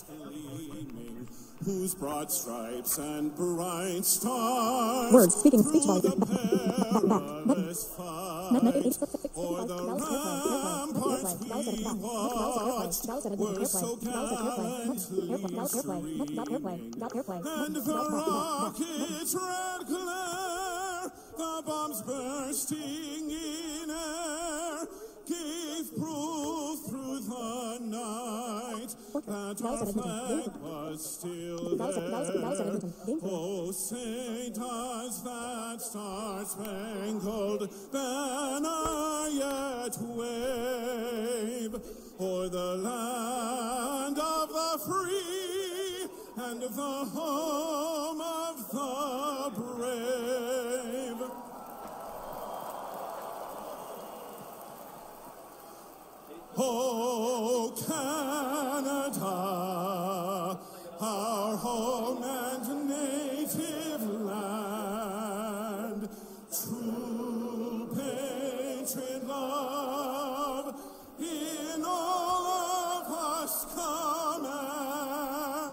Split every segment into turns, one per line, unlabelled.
gleaming, whose broad stripes and bright stars
words speaking speech
through
volume
the perilous fight o'er the ramparts we watched were so gallantly streaming, and the rocket's red glare, the bombs bursting in air, gave proof through the night that our flag was still there. Oh, say does that star-spangled banner yet wave o'er the land of the free and the home of the brave. Oh, Canada, our home and native land, true patriot love in all of us command.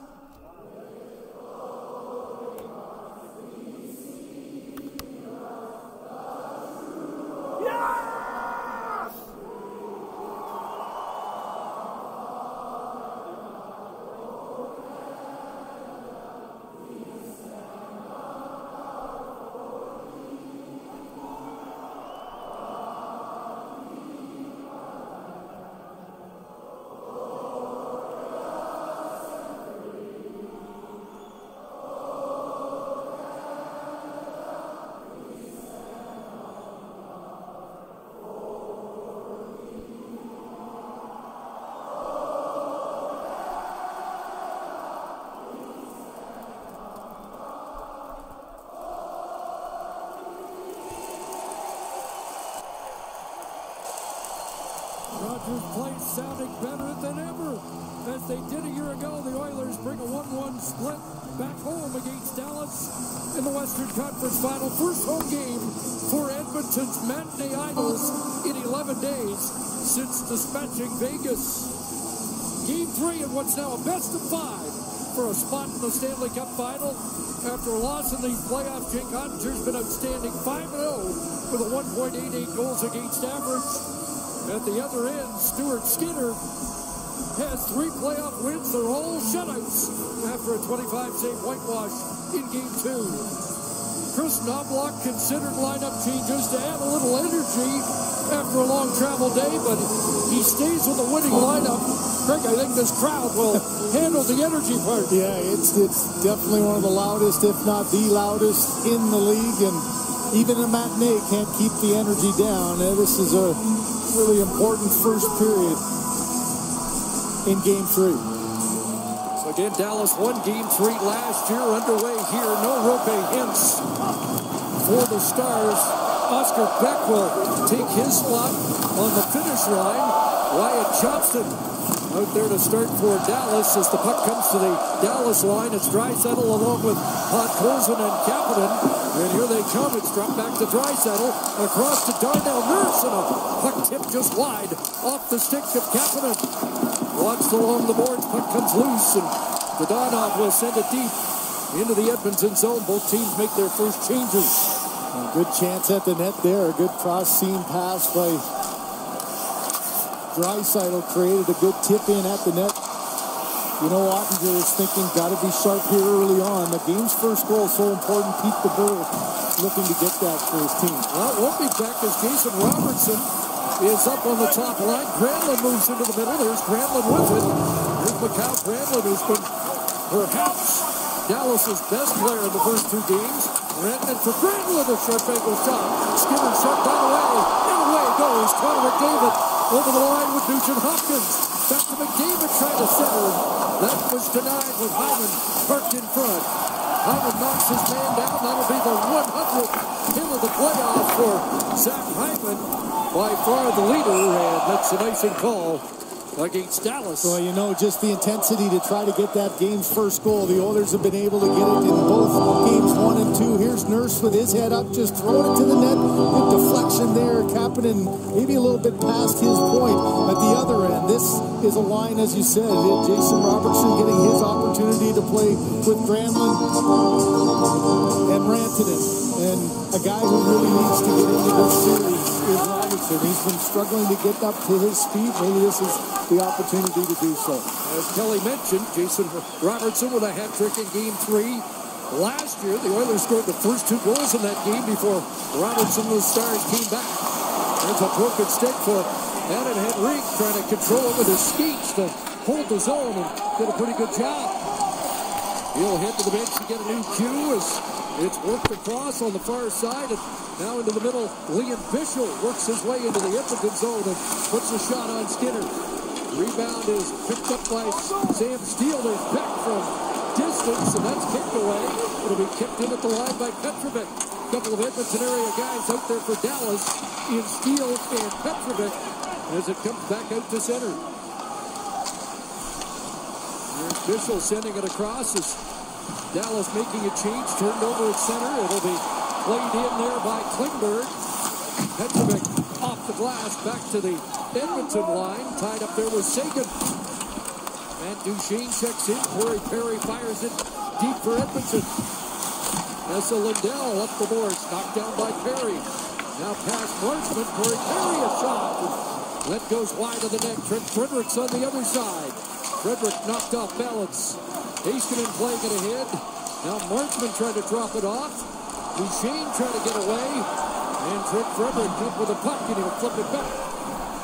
Rogers Place sounding better than ever. As they did a year ago, the Oilers bring a 1-1 split back home against Dallas in the Western Conference Final. First home game for Edmonton's matinee idols in 11 days since dispatching Vegas. Game 3 in what's now a best-of-5 for a spot in the Stanley Cup Final. After a loss in these playoffs, Jake Ottinger's been outstanding, 5-0 with a 1.88 goals against average. At the other end, Stuart Skinner has 3 playoff wins. They're all shutouts after a 25-save whitewash in Game 2. Chris Knobloch considered lineup changes to add a little energy after a long travel day, but he stays with the winning lineup. Craig, I think this crowd will handle the energy part.
Yeah, it's definitely one of the loudest, if not the loudest, in the league, and even a matinee can't keep the energy down. This is a really important first period in Game 3.
So again, Dallas won Game 3 last year. Underway here, no Rope hints for the Stars. Oscar Beck will take his spot on the finish line. Wyatt Johnston out there to start for Dallas as the puck comes to the Dallas line. It's Draisaitl along with Podkolzin and Kapanen. And here they come. It's dropped back to Draisaitl. Across to Darnell Nurse. And a puck tip just wide off the stick of Kapanen. Watched along the boards. Puck comes loose. And Dadonov will send it deep into the Edmonton zone. Both teams make their first changes.
A good chance at the net there. A good cross-seam pass by Draisaitl created a good tip-in at the net. You know, Ottinger is thinking, got to be sharp here early on. The game's first goal is so important. Pete DeBoer looking to get that for his team.
Well, it won't be back as Jason Robertson is up on the top line. Granlund moves into the middle. There's Granlund with it. Here's Mikhail Granlund, who's been perhaps Dallas's best player in the first 2 games. Redmond for Granlund, a short angle shot. Skinner shot down away. And away goes Connor McDavid over the line with Nugent Hopkins. Back to McDavid trying to center. That was denied with Hyman parked in front. Hyman knocks his man down. That'll be the 100th hit of the playoff for Zach Hyman. By far the leader, and that's an icing call against Dallas.
Well, you know, just the intensity to try to get that game's first goal. The Oilers have been able to get it in both games 1 and 2. Here's Nurse with his head up, just throwing it to the net. Good deflection there. Kapanen maybe a little bit past his point at the other end. This is a line, as you said. Jason Robertson getting play with Granlund and Rantanen. And a guy who really needs to get into this series is Robertson. He's been struggling to get up to his speed. Maybe this is the opportunity to do so.
As Kelly mentioned, Jason Robertson with a hat trick in Game 3. Last year, the Oilers scored the first 2 goals in that game before Robertson and the Stars came back. There's a broken stick for Adam Henrique, trying to control it with his skates to hold the zone, and did a pretty good job. He'll head to the bench to get a new cue as it's worked across on the far side, and now into the middle. Liam Bichsel works his way into the Edmonton zone and puts a shot on Skinner. Rebound is picked up by Sam Steele. There's back from distance, and that's kicked away. It'll be kicked in at the line by Petrovic. A couple of Edmonton area guys out there for Dallas in Steele and Petrovic as it comes back out to center. There's Bichsel sending it across as Dallas making a change, turned over at center. It'll be played in there by Klingberg. Petrovic off the glass, back to the Edmonton line, tied up there with Sagan. Matt Duchene checks in. Corey Perry fires it deep for Edmonton. Esa Lindell up the boards, knocked down by Perry. Now past Marchment. Corey Perry a shot. That goes wide of the net. Trent Fredericks on the other side. Frederick knocked off balance. Heiskanen playing it ahead. Now Marchment trying to drop it off. Duchene trying to get away. And Trent Frederick up with a puck, and he'll flip it back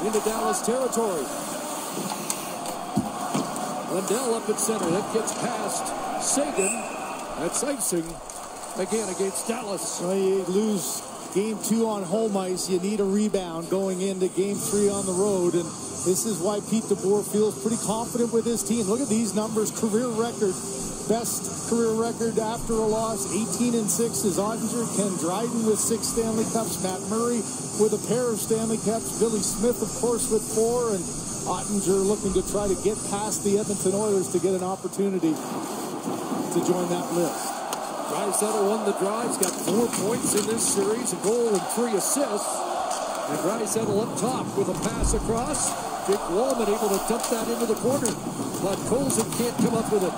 into Dallas territory. Lindell up at center. That gets past Sagan. That's icing again against Dallas.
Well, you lose Game 2 on home ice. You need a rebound going into Game 3 on the road. And this is why Pete DeBoer feels pretty confident with his team. Look at these numbers. Career record. Best career record after a loss. 18-6 is Ottinger. Ken Dryden with 6 Stanley Cups. Matt Murray with a pair of Stanley Cups. Billy Smith, of course, with 4. And Ottinger looking to try to get past the Edmonton Oilers to get an opportunity to join that list.
Draisaitl won the draw. He's got 4 points in this series, a goal and 3 assists. And Draisaitl up top with a pass across. Jake Wallman able to dump that into the corner, but Colson can't come up with it.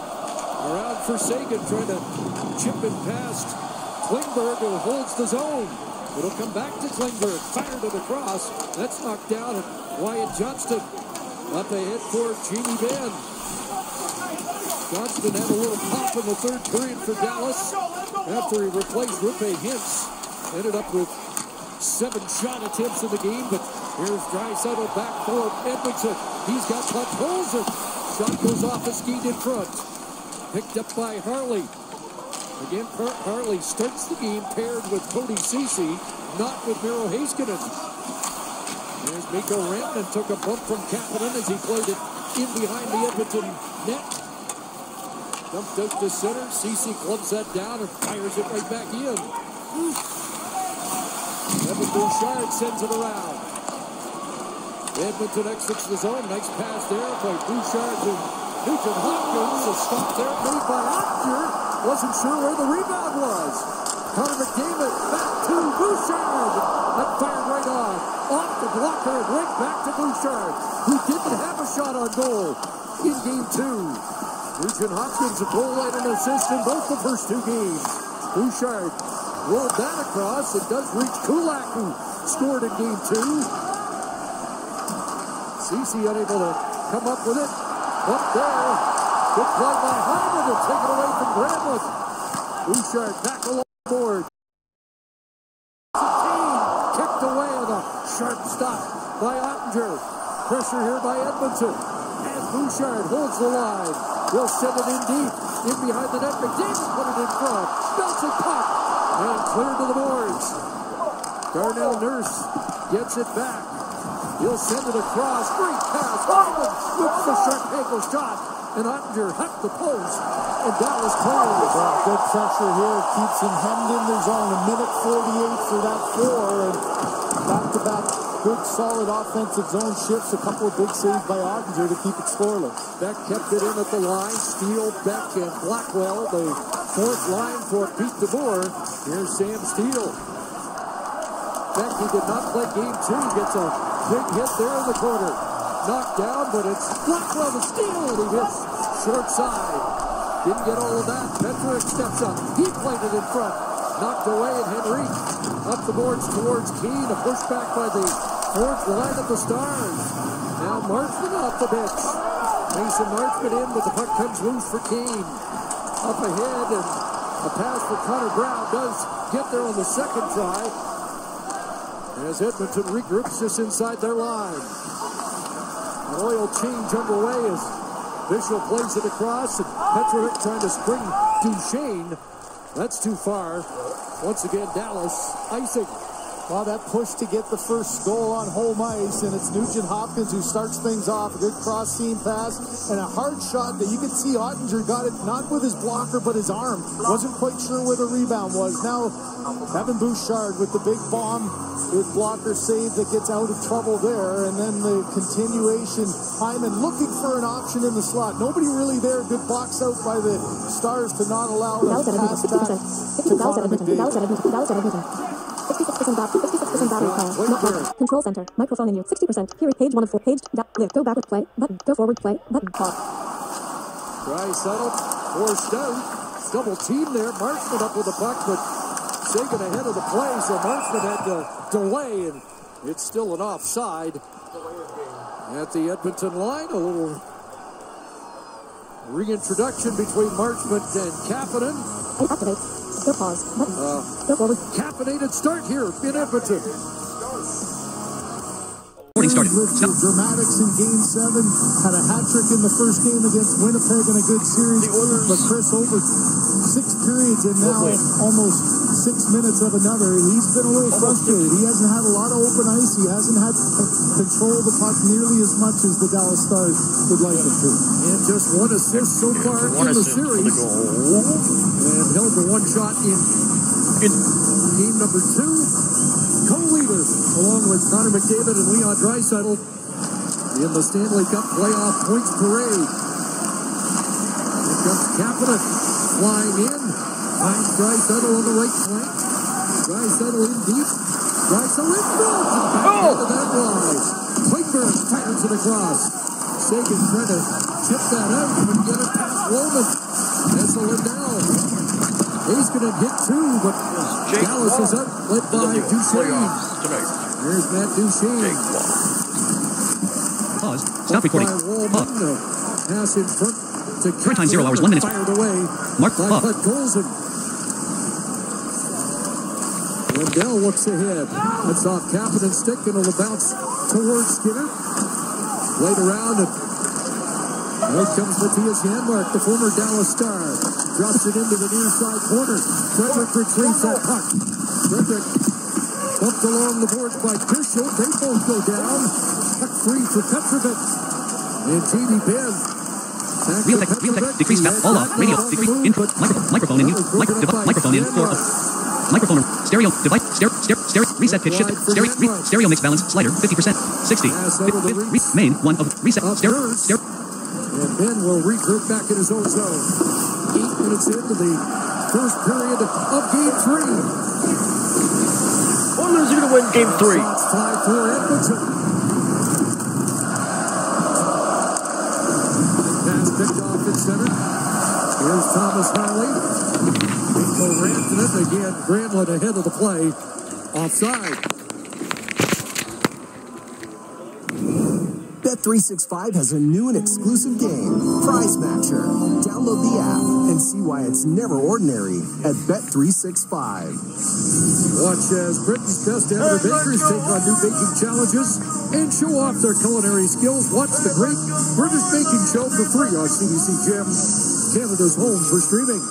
Around for Sagan, trying to chip it past Klingberg, who holds the zone. It'll come back to Klingberg, fired it across. That's knocked down, and Wyatt Johnston up ahead for Jamie Benn. Johnston had a little pop in the third period for Dallas after he replaced Rupe Hintz. Ended up with 7 shot attempts in the game, but here's Draisaitl back for Edmonton. He's got Podkolzin. Shot goes off the skate in front. Picked up by Harley. Again, Harley starts the game paired with Cody Ceci, not with Miro Heiskanen. There's Mikko Rantanen, took a bump from Kapanen as he played it in behind the Edmonton net. Dumped out to center. Ceci clubs that down and fires it right back in. Evan Bouchard sends it around. Edmonton exits the zone. Nice pass there by Bouchard to Nugent Hopkins. A stop there made by Ottinger. Wasn't sure where the rebound was. Connor McDavid back to Bouchard. That fired right on. Off the blocker and right back to Bouchard, who didn't have a shot on goal in Game 2. Nugent Hopkins a goal and an assist in both the first 2 games. Bouchard rolled that across. It does reach Kulak, who scored in Game 2. Ceci unable to come up with it. Up there. Good play by Hyman to take it away from Granlund. Bouchard back along the board. Kicked away with a sharp stop by Ottinger. Pressure here by Edmonton. And Bouchard holds the line. He'll send it in deep. In behind the net. McDavid put it in front. Bouncing puck. And cleared to the boards. Darnell Nurse gets it back. He'll send it across. Great pass. Hyman with the sharp ankle shot. And Ottinger hacked the post. And Dallas clears.
Good pressure here. Keeps him hemmed in the zone. A minute 48 for that 4. And back-to-back good, solid offensive zone shifts. A couple of big saves by Ottinger to keep it scoreless.
Beck kept it in at the line. Steele, Beck, and Blackwell. The 4th line for Pete DeBoer. Here's Sam Steele. Beck, he did not play Game 2. Gets a big hit there in the corner. Knocked down, but it's Blackwell to Steele, and he hits short side. Didn't get all of that. Petrovic steps up. He played it in front. Knocked away, and Henrique up the boards towards Keene. A pushback by the fourth line of the Stars. Now Marchment off the bench. Mason Marchment in, but the puck comes loose for Keene. Up ahead, and a pass for Connor Brown does get there on the second try. As Edmonton regroups just inside their line. An oil change underway as Bishop plays it across, and Petrovic trying to spring Duchesne. That's too far. Once again, Dallas icing.
Well, that push to get the first goal on home ice, and it's Nugent Hopkins who starts things off. A good cross-seam pass and a hard shot that you could see Ottinger got it not with his blocker but his arm. Wasn't quite sure where the rebound was. Now, Evan Bouchard with the big bomb. Good blocker save that gets out of trouble there, and then the continuation. Hyman looking for an option in the slot. Nobody really there. Good box out by the Stars to not allow the pass back to Connor McDavid. 66% battery power. Not working. Control center. Microphone menu. 60%. Period. Page 1 of 4. Page. Live. Go backward. Play. Button. Go forward. Play. Button. Pop.
Draisaitl forced out. Double team there. Marchment up with the puck, but Sagan ahead of the play, so Marchment had to delay, and it's still an offside. At the Edmonton line, a little reintroduction between Marchment and Kapanen.
Activate. Go pause. Button. Go forward.
Caffeinated start here in Edmonton.
Started.
Dramatics in Game 7. Had a hat trick in the first game against Winnipeg in a good series. But Chris, over 6 periods and now almost 6 minutes of another, he's been a little frustrated. He hasn't had a lot of open ice. He hasn't had control of the puck nearly as much as the Dallas Stars would like him to.
And just one assist so far in the series. And held the one shot in game number 2. Co-leader, along with Connor McDavid and Leon Draisaitl in the Stanley Cup playoff points parade. Here comes Kapanen flying in. Finds Draisaitl on the right flank. Draisaitl in deep. Draisaitl in front. Back into that rise. Klingberg fires it across. Sagan trying to chip that out, but get it past Loman. That's a Lindell. He's going to hit 2, but Dallas is up, led by Duchesne. Here's Matt Duchesne.
Pause. Stop recording.
Pass in front to
Current time 0 hours 1 minute.
Fired away.
Mark
by Bud Colson. Lindell looks ahead. That's off Kapanen's stick, and it'll bounce towards Skinner. Played around, and out comes Matthias Janmark, the former Dallas Star. Drops it into the near side corner. Frederick retrieves that puck. Frederick bumped along the boards by Kishel. They both go down. Puck free for Petrovic. And Jamie Benn.
Real tech, decrease step, all off, radio, decrease, intro, microphone in mute, microphone in, 4 off, microphone, stereo, device, stereo, reset pitch shift, stereo mix balance, slider, 50%, 60, main, 1 of, reset, stereo.
And Ben will regroup back in his own zone. 8 minutes into the first period of Game 3.
Oilers are going to win Game 3.
Shots fly for Edmonton. Pass picked off in center. Here's Thomas Harley. Nico Rantanen again. Granlund ahead of the play. Offside.
Bet365 has a new and exclusive game, Prize Matcher. Download the app and see why it's never ordinary at Bet365.
Watch as Britain's best amateur bakers take on new baking challenges and show off their culinary skills. Watch the Great British Baking Show for free on CBC Gem, Canada's home for streaming.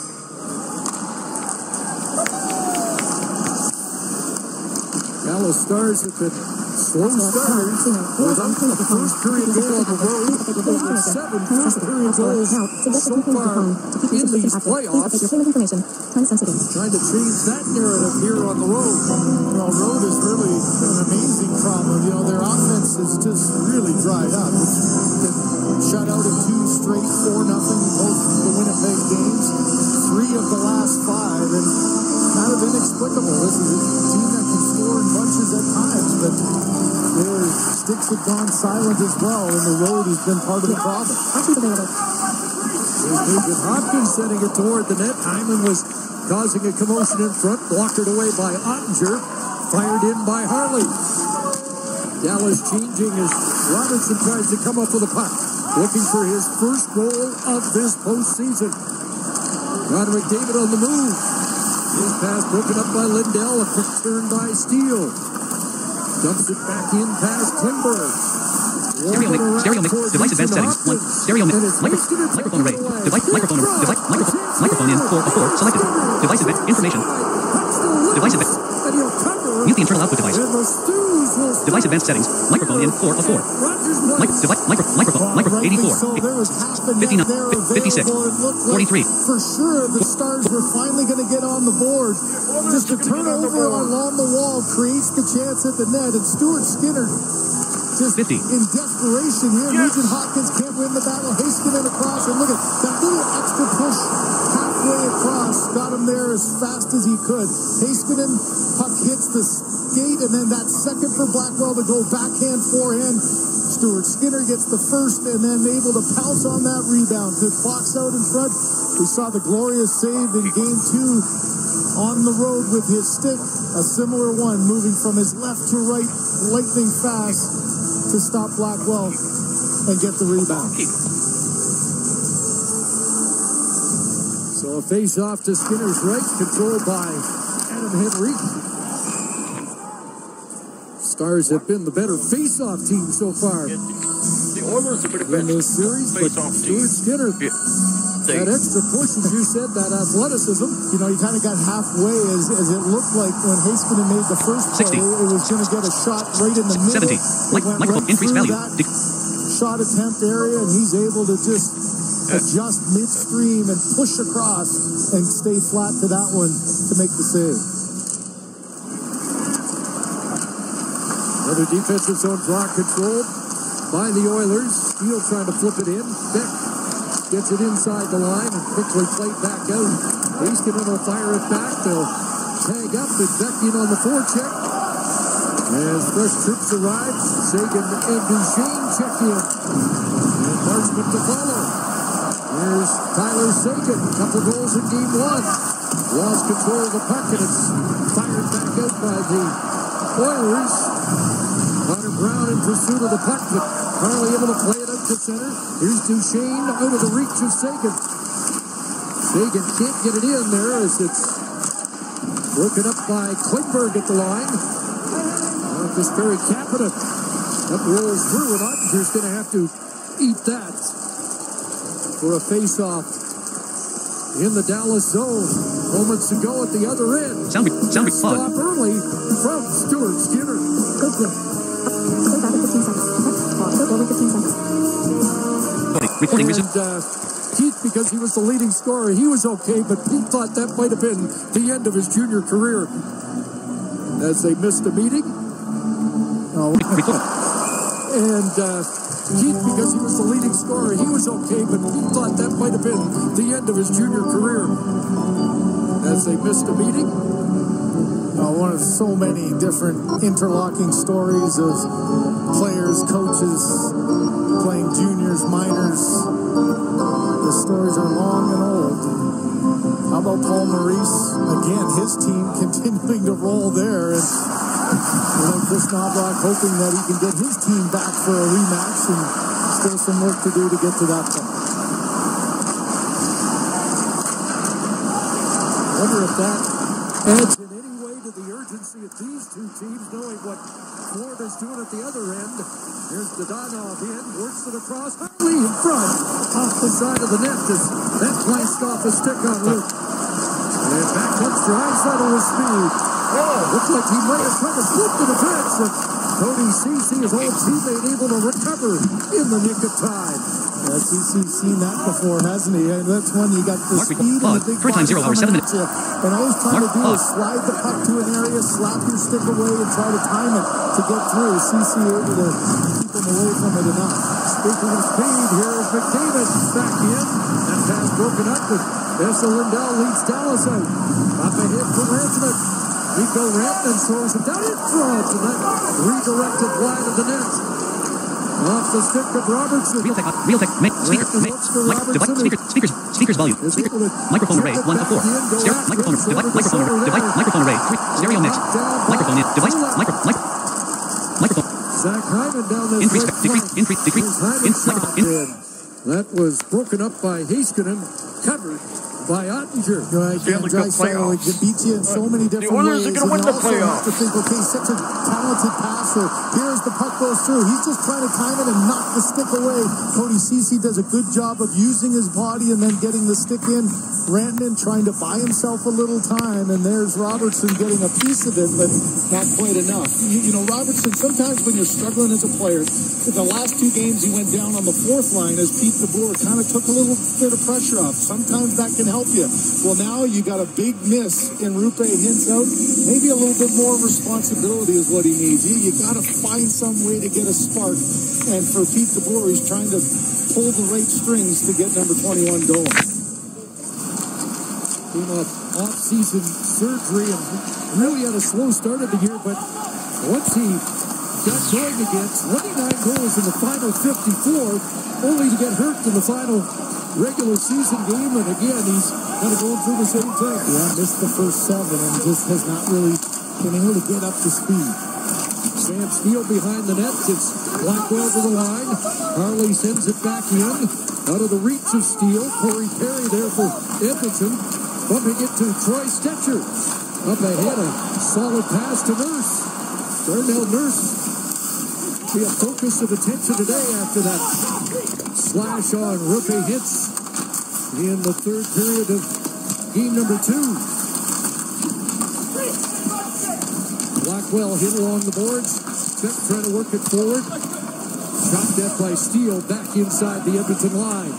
Dallas Stars have been slow starters. Without the first period goal on the road, only 7 first period goals so far in these playoffs. Trying to change that narrative here on the road.
Well, road is really an amazing problem. You know, their offense is just really dried up. It's been shut out in 2 straight 4-0 both the Winnipeg games. 3 of the last 5, and kind of inexplicable. This is a team that can score in bunches at times, but their sticks have gone silent as well, and the road has been part of the problem.
Nugent Hopkins setting it toward the net. Hyman was causing a commotion in front, blocked it away by Ottinger, fired in by Harley. Dallas changing as Robinson tries to come up with a puck, looking for his first goal of this postseason. Connor McDavid on the move. His pass broken up by Lindell, a quick turn by Steele. Dumps it back in past Klingberg.
Stereo mix, device advanced settings, 1, stereo mix, microphone array, microphone in, 4 of 4, selected, device advanced, information, device advanced, mute the internal output device, device advanced settings, microphone in, 4 of 4, microphone, 84, 59, 56, 43.
For sure, the Stars were finally going to get on the board. Just a turnover along the wall creates the chance at the net, and Stuart Skinner just
50.
In desperation here. Nugent Hopkins can't win the battle. Heiskanen across, and look at that little extra push halfway across. Got him there as fast as he could. Heiskanen, puck hits the skate, and then that second for Blackwell to go backhand, forehand. Stuart Skinner gets the first, and then able to pounce on that rebound. Good Fox out in front. We saw the glorious save in Game 2 on the road with his stick. A similar one, moving from his left to right, lightning fast, to stop Blackwell and get the rebound.
So a face-off to Skinner's right, controlled by Adam Henrique. Stars have been the better face-off team so far
the Oilers have been the
in this series, but Stuart Skinner, that extra push, as you said, that athleticism.
You know, he kind of got halfway as it looked like when Heiskanen made the first play.
60.
It was going to get a shot right in the middle.
70. Microphone increased value.
Shot attempt area, and he's able to just adjust midstream and push across and stay flat to that one to make the save.
Another defensive zone draw controlled by the Oilers. Steele trying to flip it in. Beck gets it inside the line and quickly played back out. Heiskanen will fire it back. They'll tag up and Beck in on the forecheck. As fresh troops arrive, Sagan and Duchesne check in. And Marshman to follow. Here's Tyler Sagan. Couple goals in Game 1. Lost control of the puck, and it's fired back out by the Oilers. Connor Brown in pursuit of the puck, but Harley able to play it out to center. Here's Duchesne out of the reach of Sagan. Sagan can't get it in there as it's broken up by Klingberg at the line. Marcus Perry Capita. That rolls through, and Ottinger's going to have to eat that for a face-off in the Dallas zone. Moments ago at the other end.
Sound pause.
Stop early from Stuart Skinner.
Recording resumed.
Keith, because he was the leading scorer, he was okay, but Pete thought that might have been the end of his junior career. As they missed a meeting. And Keith, because he was the leading scorer, he was okay, but Pete thought that might have been the end of his junior career. As they missed a meeting.
One of so many different interlocking stories of players, coaches, playing juniors, minors. The stories are long and old. How about Paul Maurice? Again, his team continuing to roll there. And Chris Knobloch hoping that he can get his team back for a rematch, and still some work to do to get to that point.
I wonder if that adds in any way to the urgency of these two teams, knowing what Florida's doing at the other end. Here's Dadonov in, works it across, Harley in front, off the side of the net as that glanced off a stick on Luke. And back comes Draisaitl with speed. Looks like he might have tried to flip the defense. Cody Ceci, his old teammate, able to recover in the nick of time.
Ceci's seen that before, hasn't he? And that's when you got the speed and the big
current time 0 hours 7 minutes.
And all he's trying to do is slide the puck to an area, slap your stick away, and try to time it to get through. Ceci able to keep him away from it enough.
Speaking of speed, here's McDavid back in. That pass broken up, and Esa Lindell leads Dallas out. Up ahead for Rantanen. Nico Rantanen throws it down in front, and that redirected wide of the net. Off the stick of Robertson.
Realtek, speakers volume, microphone array 1 of 4, microphone array 3, stereo mix, microphone in, device, microphone.
Zach Hyman down the
Increase,
That was broken up by Heiskanen, covered by Ottinger.
Right,
Stanley Cup playoffs.
It beats you in so many different
Oilers
ways.
are going to win the playoffs.
You have to think, okay, such a talented passer. Here's the puck goes through. He's just trying to time it and knock the stick away. Cody Ceci does a good job of using his body and then getting the stick in. Rantanen trying to buy himself a little time, and there's Robertson getting a piece of it, but not quite enough. You know, Robertson, sometimes when you're struggling as a player, in the last 2 games he went down on the 4th line as Pete DeBoer kind of took a little bit of pressure off. Sometimes that can help you. Well, now you got a big miss in Rupe Hintz out. Maybe a little bit more responsibility is what he needs. You got to find some way to get a spark. And for Pete DeBoer, he's trying to pull the right strings to get number 21 going.
Came off-season surgery and really had a slow start of the year, but once he got going again, 29 goals in the final 54, only to get hurt in the final regular season game, and again, he's kind of going through the same thing.
Yeah, missed the first 7 and just has not really been able to get up to speed.
Sam Steele behind the net. It's Blackwell to the line. Harley sends it back in. Out of the reach of Steele. Corey Perry there for Edmonton. Bumping it to Troy Stetcher. Up ahead, a solid pass to Nurse. Darnell Nurse be a focus of attention today after that slash on Rupe Hintz in the 3rd period of game number 2. Blackwell hit along the boards. Check trying to work it forward. Shot dead by Steele back inside the Edmonton line.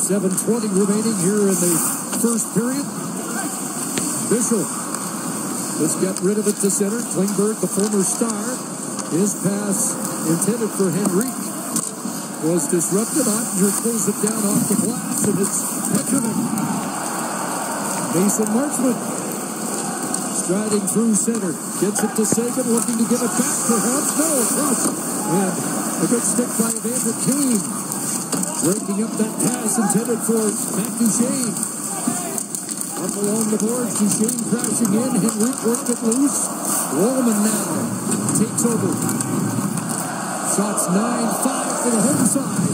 7:20 remaining here in the 1st period. Bishop. Let's get rid of it to center. Klingberg, the former star. His pass intended for Henrique was disrupted. Ottinger pulls it down off the glass, and it's Petrovich. Mason Marchment striding through center. Gets it to Sagan, looking to get it back. Perhaps no. And a good stick by Evander Kane. Breaking up that pass intended for Matt Duchene. Up along the boards, Duchene crashing in. Henrique worked it loose. Wallman now takes over. Shots 9-5 for the home side.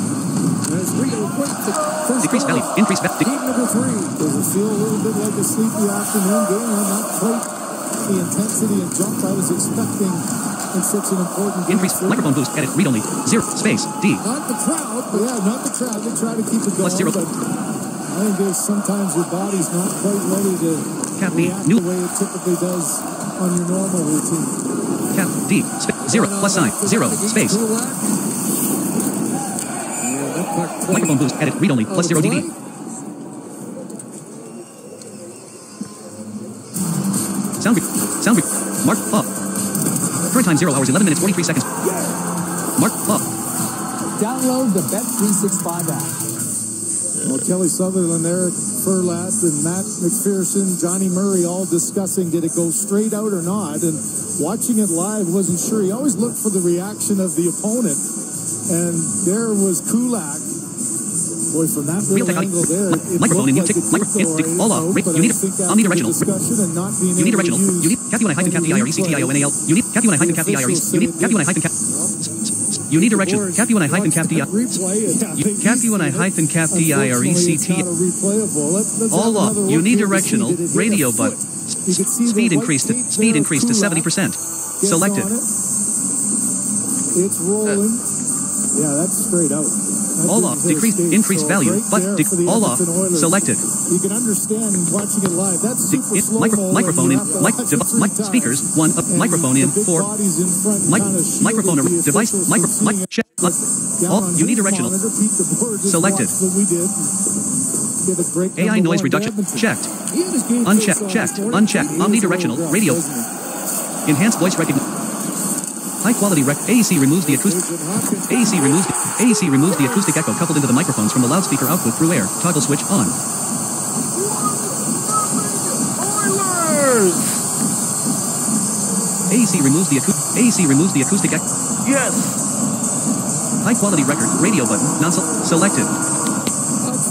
As Rio breaks the first
Decrease
goal.
value. Increase value.
Game number 3.
Does it feel a little bit like a sleepy afternoon game? Not quite the intensity and jump I was expecting in such an important game.
Increase microphone boost. Edit. Read only. 0 space D.
Not the crowd, but yeah, not the crowd. They try to keep it going.
+0.
But I think there's sometimes your body's not quite ready to
Cap D.
react
New.
the way it typically does on your normal routine.
Cap D. 0 plus sign. 0 space. Microphone boost. Edit. Read only. +0 DD. Sound group. Mark off. Current time 0 hours 11 minutes 43 seconds. Mark off.
Download the Bet365 app.
Well, Kelly Sutherland, Eric Furlat, and Matt McPherson, Johnny Murray all discussing did it go straight out or not. And watching it live, wasn't sure. He always looked for the reaction of the opponent. And there was Kulak. Boy, from that little angle there, it
microphone and you
looked
tick
like it did go
all
right
off.
out, but
You need
I think
omnidirectional.
after the discussion and not being
You need
able to
directional.
use
You need cap UNI hyphen cap DIRECTIONAL. You need cap UNI hyphen cap DIREC. You need cap UNI hyphen cap. You need direction. Cap UNI hyphen cap DI. Cap UNI hyphen cap DIRECT. All off. You need directional. Radio button. Speed increased to 70%. Selected.
It's rolling. Yeah, that's straight out.
All off. Decrease. Increase value. But all off. Selected.
You can understand watching it live. That's super slow-mo.
Microphone in. Speakers. 1 up. Microphone in. 4. Microphone device. Check. All. You need directional. Selected. AI noise reduction. Checked. Unchecked. Checked. Unchecked. Omnidirectional. Radio. Enhanced voice recognition. High quality AAC removes the acoustic. AAC removes the acoustic echo coupled into the microphones from the loudspeaker output through air. Toggle switch on. AAC removes the acoustic echo.
Yes.
High quality record, radio button, selected.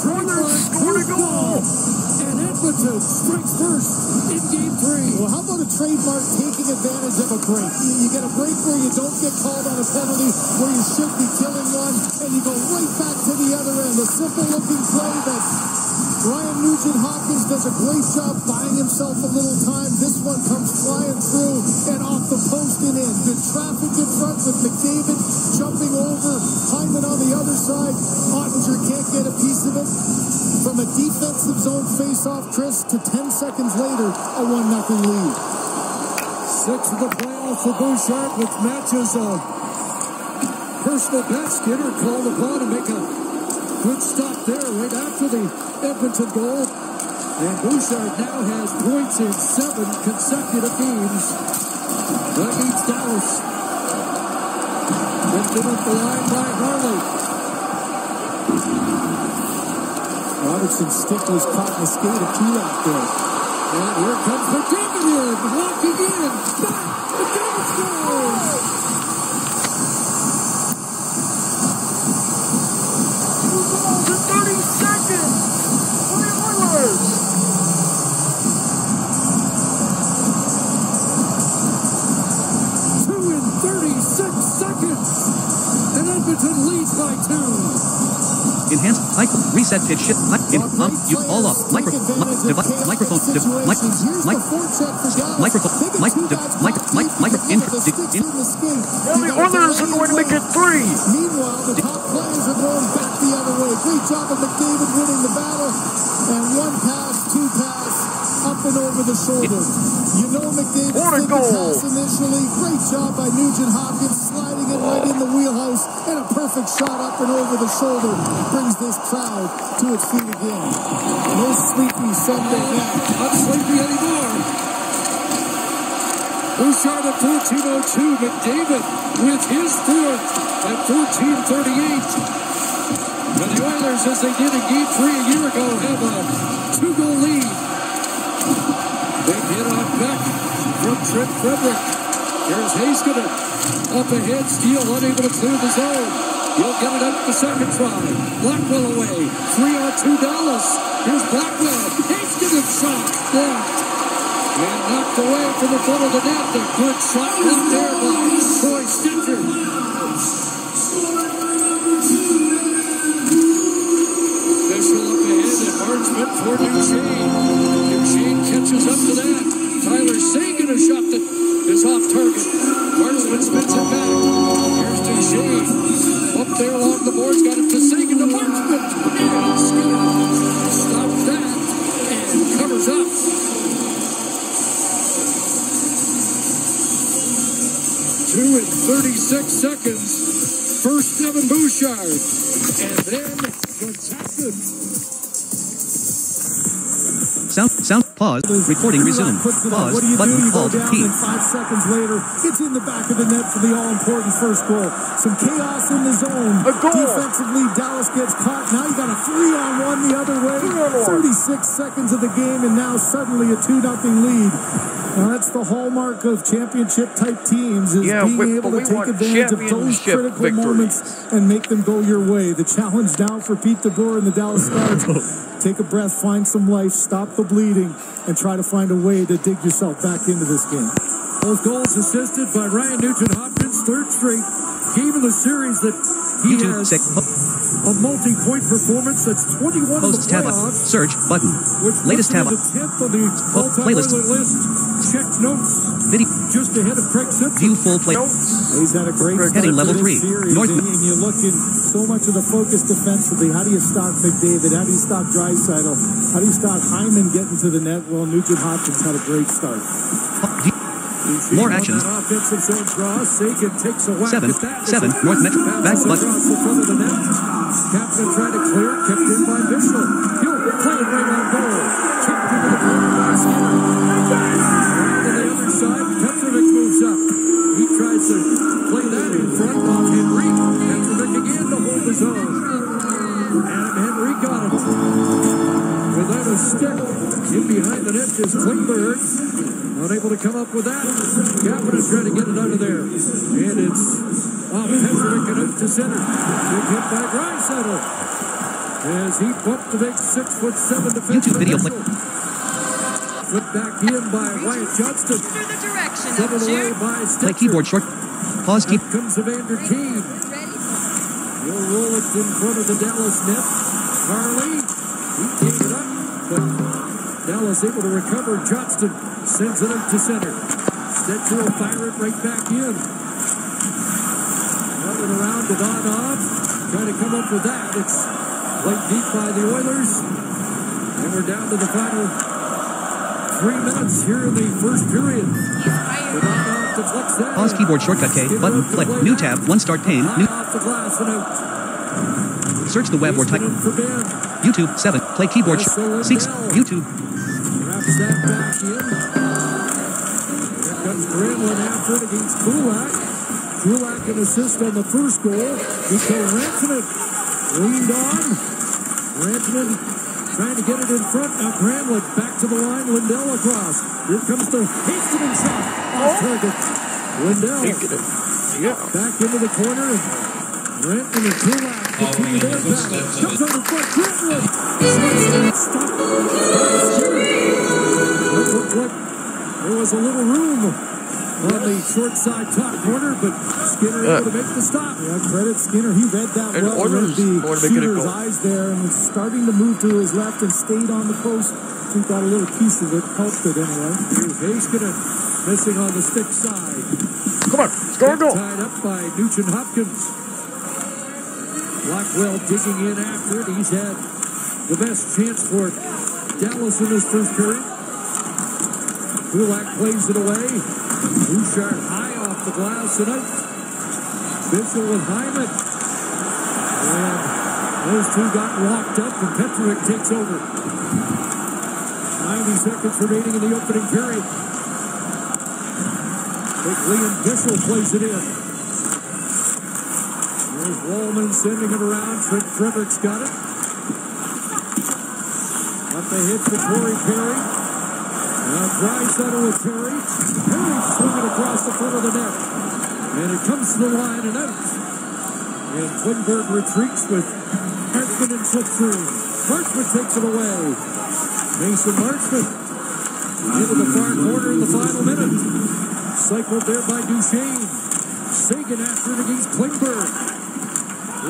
Oilers scored a goal! And Edmonton strikes first in Game 3.
Well, how about a trademark taking advantage of a break? You get a break where you don't get called on a penalty where you should be killing one, and you go right back to the other end. A simple-looking play that Ryan Nugent-Hopkins does a great job buying himself a little time. This one comes flying through and off the post and in. Good traffic in front with McDavid jumping over. Hyman on the other side. Ottinger can't get a piece of it. From a defensive zone face-off, Chris, to 10 seconds later, a 1-0 lead.
6 of the playoffs for Bouchard, which matches a personal best. Skinner called upon to make a good stop there right after the Edmonton goal. And Bouchard now has points in 7 consecutive games. That beats Dallas. Lifted up the line by Harley.
Robertson's stick was caught in the skate of Kulak there.
And here comes McDavid in, walking in. Back, McDavid scores!
2 goals in 30 seconds for the Oilers.
2 in 36 seconds. And Edmonton leads by 2.
Enhanced reset pitch shift you all off microphone
The Oilers are going to make it 3.
Meanwhile, the top players are going back the other way. Great job of McDavid winning the battle. And 1 pass, 2 pass, up and over the shoulder. You know McDavid did the pass initially. Great job by Nugent-Hopkins sliding it right in the wheelhouse. And a perfect shot up and over the shoulder brings this crowd to its feet again. No sleepy Sunday night.
Not sleepy anymore. Bouchard at 14:02. McDavid with his 4th at 14:38. And the Oilers, as they did in Game 3 a year ago, have a 2-goal lead. Big hit on Beck from Trent Frederick. Here's Heiskanen. Up ahead, Steele unable to clear the zone. He'll get it up the second try. Blackwell away. 3-on-2 Dallas. Here's Blackwell. Heiskanen shot. Blocked. And knocked away from the front of the net. A good shot out there by Troy Stecher. Official up ahead and Marchment for Duchesne. Duchesne catches up to that. Tyler Seguin a shot that is off target. Marchment spins it back. Here's Duchesne. Up there along the boards. Got it to Seguin to Marchment. And Skinner stops that and covers up. 2 in 36 seconds. First Devin Bouchard. And then protected.
Sound, pause, recording resumed. Pause, button, hold, P.
5 seconds later, it's in the back of the net for the all-important first goal. Some chaos in the zone.
A goal.
Defensively, Dallas gets caught. Now you got a 3-on-1 the other way. 36 seconds of the game, and now suddenly a 2-0 lead. Now that's the hallmark of championship-type teams, is being able to take advantage of those critical moments and make them go your way. The challenge now for Pete DeBoer and the Dallas Stars, take a breath, find some life, stop the bleeding, and try to find a way to dig yourself back into this game.
Both goals assisted by Ryan Nugent-Hopkins, 3rd straight game of the series that he has a multi-point performance. That's 21
Posts
in the
tab
playoffs.
Search button.
Latest
tab.
The 10th on the all-time
playlist.
Oiler list. Check notes.
Video.
Just ahead of Craig Simpson.
View full play.
He's had a great start
Heading level
to this
3.
series,
North.
and you look in so much of the focus defensively. How do you stop McDavid? How do you stop Draisaitl? How do you stop Hyman getting to the net? Well, Nugent-Hopkins had a great start.
More actions.
7,
North Metro. Back button.
Captain tried to clear, kept in by Mitchell. He'll play it right on goal. Checked into the corner by Skinner. Around to the other side, Petrovic moves up. He tries to play that in front of Henry. Petrovic again to hold his own. Adam Henry got it. Without a stick, in behind the net is Klingberg. Unable to come up with that. Kapanen trying to get it out of there. And it's Petrovic and out to center. Big hit by Draisaitl. As he bumped the big 6'7" defenseman.
YouTube video play.
Put back in by Wyatt Johnston.
Under the direction of
Driven away
Jude.
by Stitcher.
Play keyboard short. Pause key.
Up comes Evander Kane. He'll roll it in front of the Dallas net. Harley, he gave it up, but Dallas able to recover. Johnston sends it up to center. Stitcher will fire it right back in. Running around to Donov. Trying to come up with that. It's played deep by the Oilers. And we're down to the final 3 minutes here in the first period. Donov deflects that.
Pause keyboard shortcut K. Button. Play. New tab. One start pane. New.
Off the glass and out.
Search the web or type. YouTube 7. Play keyboard. 6. YouTube.
Wraps that back in. Here comes Granlund after it against Kulak. Kulak an assist on the first goal. Mikko Rantanen leaned on. Rantanen trying to get it in front. Now Granlund back to the line. Lindell across. Here comes the Hastings shot. Off target. Lindell back into the corner. Rantanen and Kulak continue their battle. Comes on the front. Granlund. Stopped by Skinner. It looked like there was a little room on the short side top corner, but Skinner able to make the stop.
Yeah, credit Skinner. He read that well. Read the shooter's eyes there and was starting to move to his left and stayed on the post. I think got a little piece of it. Helped it anyway.
Here's Heiskanen missing on the stick side.
Come on, score a goal.
Tied up by Nugent Hopkins. Blackwell digging in after it. He's had the best chance for Dallas in this first period. Kulak plays it away. Bouchard high off the glass and out. Bissell with Hyman. And those two got locked up and Petrovic takes over. 90 seconds remaining in the opening period. Big Liam Bissell plays it in. There's Wallman sending it around. Trent Frederick's got it. Up the hit for Corey Perry. Now Draisaitl with Perry. Perry swinging across the front of the net. And it comes to the line and out. And Klingberg retreats with Marchment and slip through. Marchment takes it away. Mason Marchment into the far corner in the final minute. Cycled there by Duchesne. Sagan after it against Klingberg.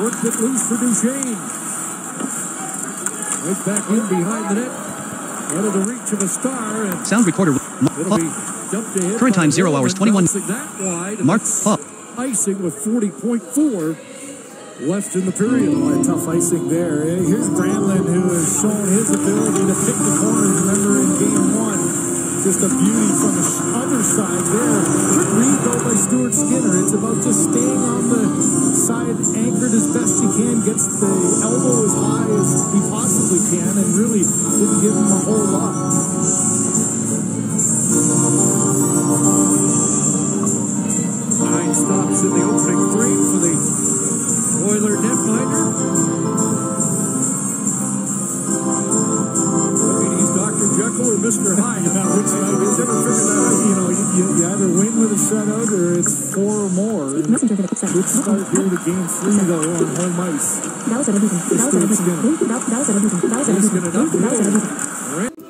Worked it loose for Duchesne. Right back in behind the net. Out of the reach of a star. And
sound recorder.
it'll be dumped ahead.
Current time 0 hours 21.
That wide.
Mark Pop.
Icing with 40.4 left in the period.
Oh, a tough icing there. Here's Granlund, who has shown his ability to pick the corners. Remember in game 1, just a beauty from the other side there. Good read though by Stuart Skinner. It's about just staying on the side, anchored as best he can, gets the elbow as high as he possibly can, and really didn't give him a whole lot.
Nine stops in the opening three for the Oiler netminder. I mean, he's Dr. Jekyll or Mr. Hyde. Which I've never figured that out.
You know, you either win with a shutout or it's 4 or more. Good start here to game 3 though on home ice.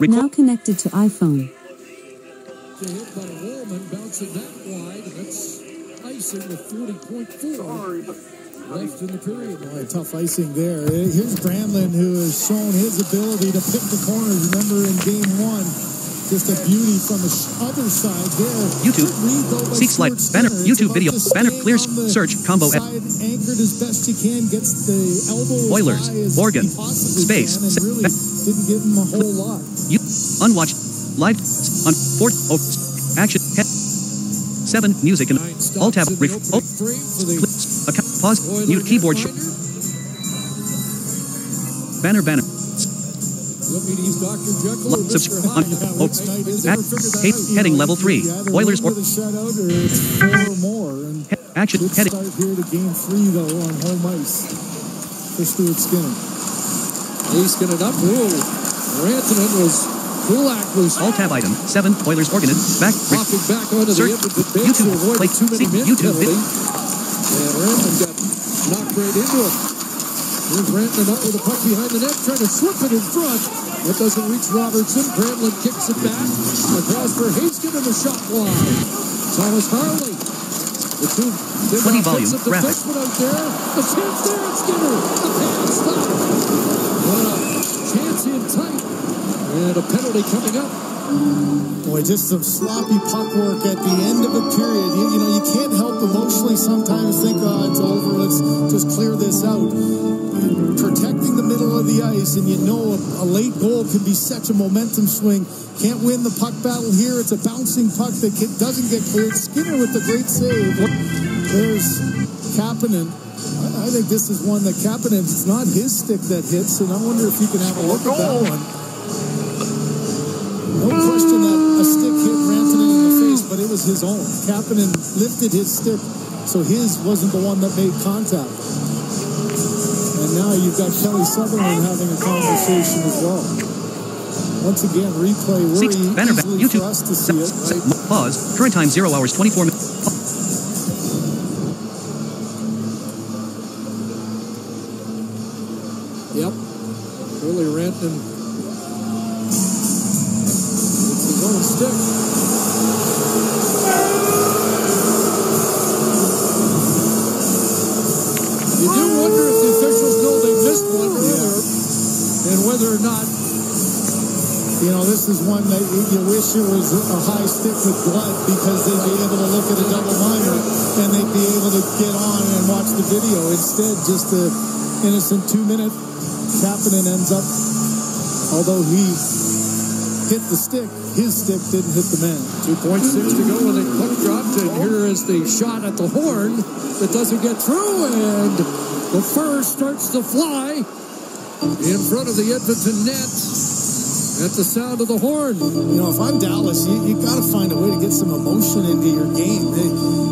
Now connected to iPhone.
The hit by Wallman, bouncing that wide, and that's icing with 40.4 left in the period.
Boy, tough icing there. Here's Granlund, who has shown his ability to pick the corners. Remember in game 1, just a beauty from the other side there.
YouTube. Seek slide. Banner. YouTube video. Banner. Clear search. Combo.
Anchored as best he can. Gets the elbow
Oilers.
as
Oregon.
he possibly
Space.
can, and really didn't give him a whole lot.
Unwatched. Live. On 4. Action. 7. Music and all tab. Pause. Mute keyboard. Banner. Subscribe. Heading level 3. Oilers or action. Heading.
Start here to game 3 though on home ice for Stuart Skinner.
He's going to up. Rantanen was Kulak was
all tab item 7. Oilers Oregon back.
Popping back onto the
search.
Edmonton bench to
YouTube.
avoid
Play.
too many minute
YouTube.
penalty. And Rantanen got knocked right into it. Here's Rantanen up with a puck behind the net, trying to slip it in front. That doesn't reach Robertson. Granlund kicks it back. Across for Haskin and the shot line. Thomas Harley. The two
20 volume graphic.
Out there. A chance there at Skinner. The pass stop. What a chance in tight. And a penalty coming up.
Boy, just some sloppy puck work at the end of a period. You know, you can't help emotionally sometimes think, oh, it's over, let's just clear this out. Protecting the middle of the ice, and you know a late goal can be such a momentum swing. Can't win the puck battle here. It's a bouncing puck that doesn't get cleared. Skinner with the great save. There's Kapanen. I think this is one that Kapanen, it's not his stick that hits, and I wonder if you can have a look at that one. No question that a stick hit Rantanen in the face, but it was his own. Kapanen lifted his stick, so his wasn't the one that made contact. And now you've got Kelly Sutherland having a conversation as well. Once again, replay worry easily for us to see it.
Pause. Current time 0 hours 24 minutes.
Yep. Early Rantanen. Stick. You do wonder if the officials know they missed one earlier, and whether or not,
you know, this is one that you wish it was a high stick with blood, because they'd be able to look at a double minor and they'd be able to get on and watch the video. Instead, just an innocent 2-minute. Kapanen ends up, although he hit the stick, his stick didn't hit the man.
2.6 to go when the puck dropped, and here is the shot at the horn that doesn't get through, and the fur starts to fly in front of the Edmonton net at the sound of the horn.
You know, if I'm Dallas, you got to find a way to get some emotion into your game.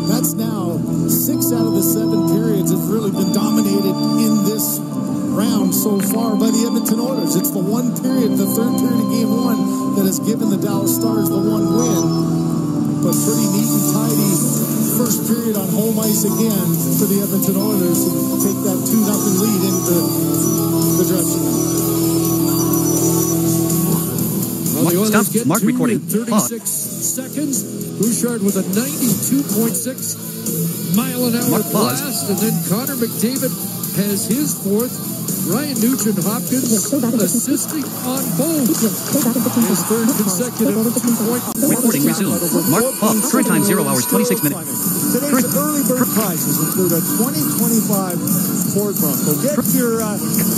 That's now 6 out of the 7 periods have really been dominated in this round so far by the Edmonton Oilers. It's the one period, the third period of game 1, that has given the Dallas Stars the one win. But pretty neat and tidy first period on home ice again for the Edmonton Oilers to take that 2-0 lead into the dressing room.
Well, the Oilers get
Mark recording.
36 seconds. Bouchard with a 92.6 mile an hour blast, and then Connor McDavid has his fourth. Ryan Nugent-Hopkins assisting on both. His third consecutive 2-point.
Recording resumed. Mark Pause. Current time 0 hours 26 minutes.
Today's early bird prizes include a 2025 Ford Bronco. Get your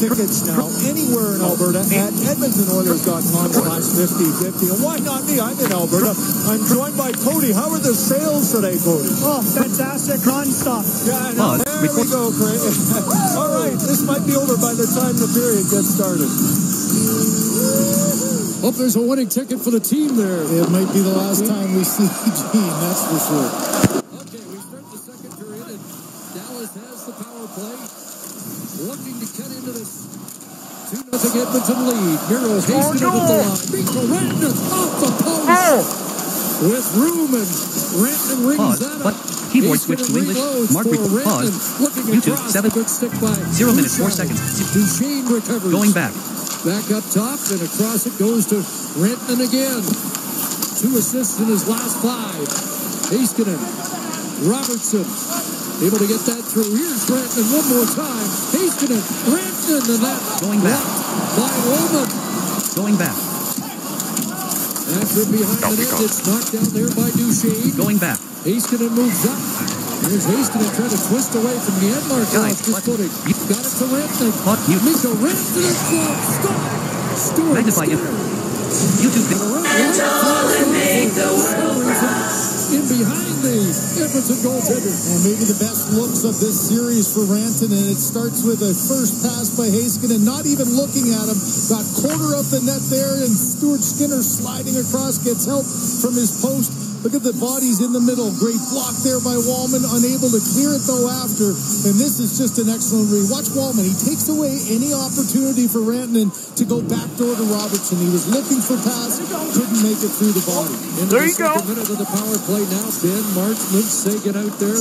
tickets now anywhere in Alberta at EdmontonOilers.com/50/50. And why not me? I'm in Alberta. I'm joined by Cody. How are the sales today, Cody?
Oh, fantastic, non-stop.
Yeah, no, there we go, Craig. All right, this might be over by the time the period gets started.
Hope there's a winning ticket for the team there.
It might be the last time we see Eugene, that's for sure.
Okay, we start the second period, and Dallas has the power play. Looking to cut into this 2-0 Edmonton lead. Miro Haskin at the line. Mikko Rantanen off the post. With room, and Rantanen rings that up.
Keyboard switch to English. Mark pause. YouTube 7. 0 minutes 4 seconds.
Duchesne recovers.
Going back.
Back up top, and across it goes to Rantanen again. 2 assists in his last 5. Heiskanen. Robertson. Able to get that through. Here's Rantanen one more time. Heiskanen. Rantanen, and that
going back.
By Roman.
Going back.
After behind the net, it's knocked down there by Duchesne.
Going back.
Heiskanen moves up. Here's Heiskanen trying to twist away from the end marker off his footing. Got it to Rantanen. Mikko Rantanen. Stop. Stuart.
Magnify him. YouTube.
In behind the Edmonton goaltender.
And maybe the best looks of this series for Rantanen. It starts with a first pass by Heiskanen, not even looking at him. Got quarter of the net there, and Stuart Skinner sliding across, gets help from his post. Look at the bodies in the middle. Great block there by Wallman, unable to clear it though after. And this is just an excellent read. Watch Wallman. He takes away any opportunity for Rantanen to go backdoor to Robertson. He was looking for pass, couldn't make it through the body.
Into the second minute of the power play now. Ben Marchment, Sagan out there.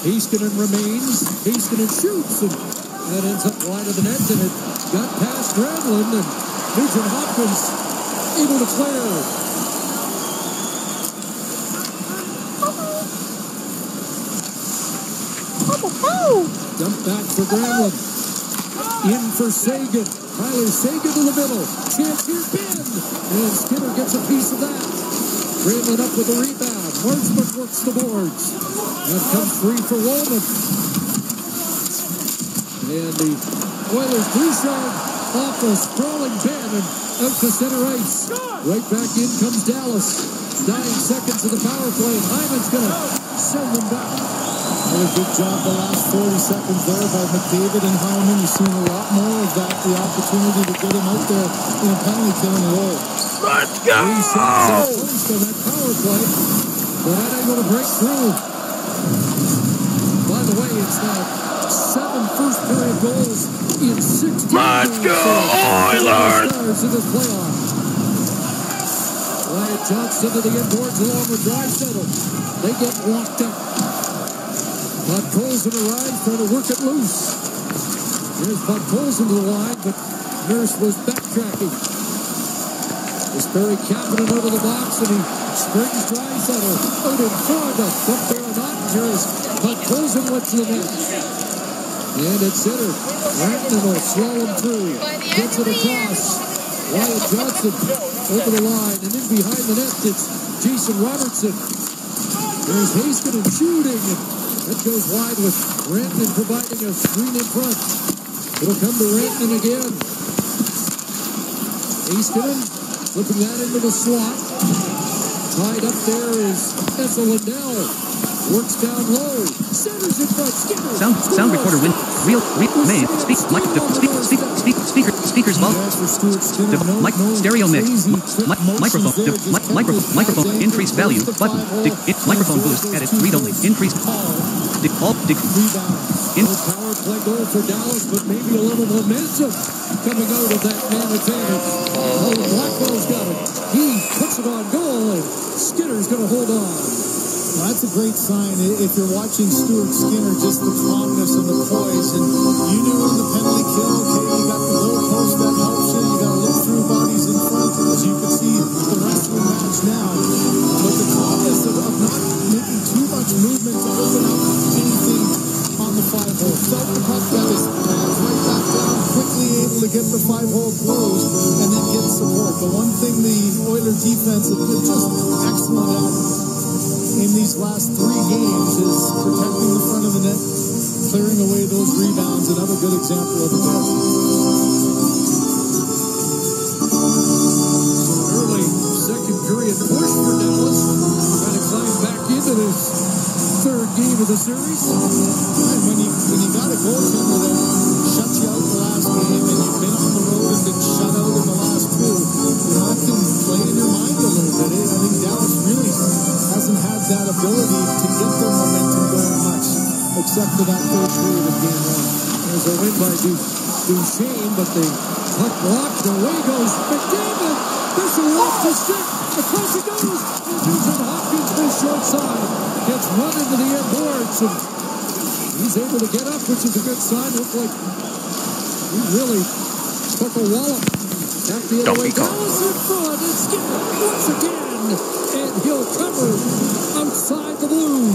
Heiskanen remains. Heiskanen shoots, and that ends up wide of the net, and it got past Granlund, and Nugent Hopkins able to clear. Dump back for Granlund. In for Sagan. Tyler Sagan to the middle. Chance here, Ben. And Skinner gets a piece of that. Granlund up with the rebound. Marchment works the boards. And comes free for Wallman. And the Oilers Bouchard off a sprawling Ben and out to center ice. Right back in comes Dallas. 9 seconds of the power play. Hyman's going to send them back.
A good job the last 40 seconds there by McDavid and Hyman. You've seen a lot more of that, the opportunity to get him out there in a penalty killing role.
Let's go!
3 shots on that power play, but unable to break through. By the way, it's now 7 first period goals in 16
Let's go, Oilers!
In this playoff. Wyatt Johnston to the inboards along with Draisaitl. They get locked up. Podkolzin arrives, trying to work it loose. Here's Podkolzin to the line, but Nurse was backtracking. It's Barry Kapanen out of the box, and he springs Draisaitl out in front of up there or not. Here's Podkolzin went to the net. And it's center. Rantanen will slalom through. Gets it across. Wyatt Johnston over the line, and in behind the net, it's Jason Robertson. There's Heiskanen shooting. That goes wide with Rantanen providing a screen in front. It'll come to Rantanen again. Heiskanen flipping that into the slot. Tied up there is Esa Lindell. Works down low. Centers in front. Skinner.
Sound recorder win. Main. Speakers volume. Stereo mix. Microphone. Increase value. Button. Microphone boost. Edit. Read only. Increase.
Power play goal for Dallas, but maybe a little momentum coming out of that man advantage. Oh, Blackwell's got it. He puts it on goal, and Skinner's going to hold on.
Well, that's a great sign. If you're watching Stuart Skinner, just the calmness and the poise, and you knew on the penalty kill, okay, you got the low post that helps you. You got to look through bodies in front, as you can see the rest of the match now. But the calmness of not making too much movement to open up anything on the 5-hole. Felt the puck, got his hands right back down, quickly able to get the 5-hole closed, and then get support. The one thing the Oilers defense have been just excellent at in these last 3 games is protecting the front of the net, clearing away those rebounds. Another good example of it there.
Early second period push for Dallas, trying to climb back into this 3rd game of the series.
And when you got a goaltender that shuts you out the last game, and you've been on the road and been shut out in the last 2, that can play in your mind a little bit. I think Dallas really hasn't had that ability to get their momentum going much, except for that 3rd period of game 1.
There's a win by Duchesne, but the puck blocked. Away goes McDavid. Bishop off the stick. Across it goes. And Nugent Hopkins missed short side. Gets run into the air boards, and he's able to get up, which is a good sign. Looked like he really took a wallop. Back the other way. Dallas in front. And Skinner once again. And he'll cover outside the blue.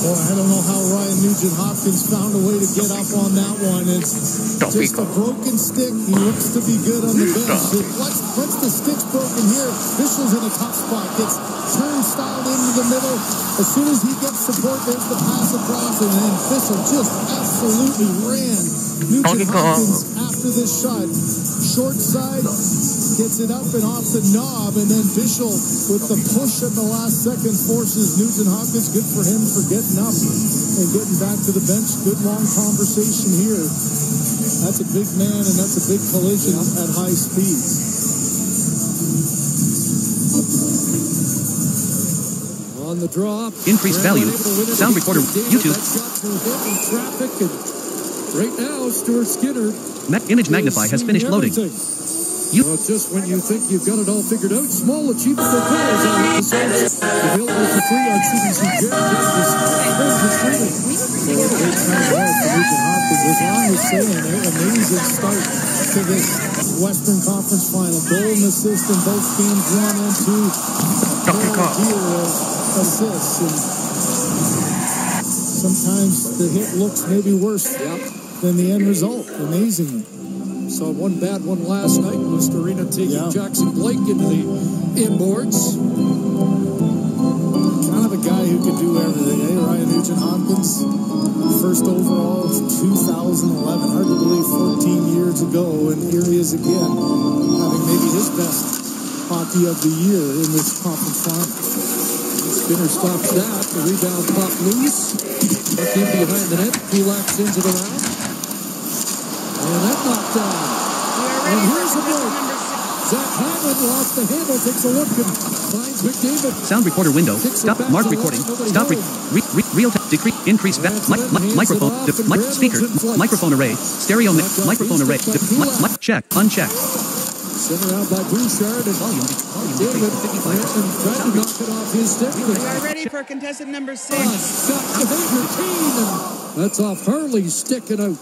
Boy, I don't know how Ryan Nugent Hopkins found a way to get up on that one. It's just a broken stick. He looks to be good on the bench. Once the stick's broken here, Bishel's in a tough spot. Gets turnstile into the middle. As soon as he gets support, there's the pass across, and then Bishel just absolutely ran Nugent Hopkins after this shot. Short side, gets it up and off the knob, and then Bishel with the push at the last second forces Nugent Hopkins. Good for him for getting up and getting back to the bench. Good long conversation here. That's a big man, and that's a big collision at high speeds.
On the draw.
Increased value. Sound recorder. YouTube.
That shot through him in traffic, and right now, Stuart Skinner.
Image Magnify has finished loading.
Just when you think you've got it all figured out, small achievement for players on episodes. Available for free on CBC Gem. So a great time there for Nugent Hopkins. As long as saying an amazing start to this Western Conference Final. Goal and assist in both games 1 and 2. A deal of assists. And sometimes the hit looks maybe worse than the end result. Amazingly. Saw one bad one last night. West Arena taking Jackson Blake into the inboards.
Kind of a guy who could do everything, eh? Ryan Nugent-Hopkins, first overall 2011. Hard to believe 14 years ago, and here he is again, having maybe his best hockey of the year in this conference final.
Skinner stops that. The rebound pop loose. Looking behind the net. Kulak sends it around. And that knocked down. And here's the break. Zach Hyman lost the handle, takes a look and finds McDavid.
Sound recorder window. Stop. Mark recording. Stop. Real decrease. Increase. Microphone. Speaker. Microphone array. Stereo. Microphone array. Check. Uncheck.
Center out by Bouchard and
volume.
David tried to knock it off his stick.
We are ready for contestant number 6.
Shot to Major Kane, and that's off Hurley's sticking out.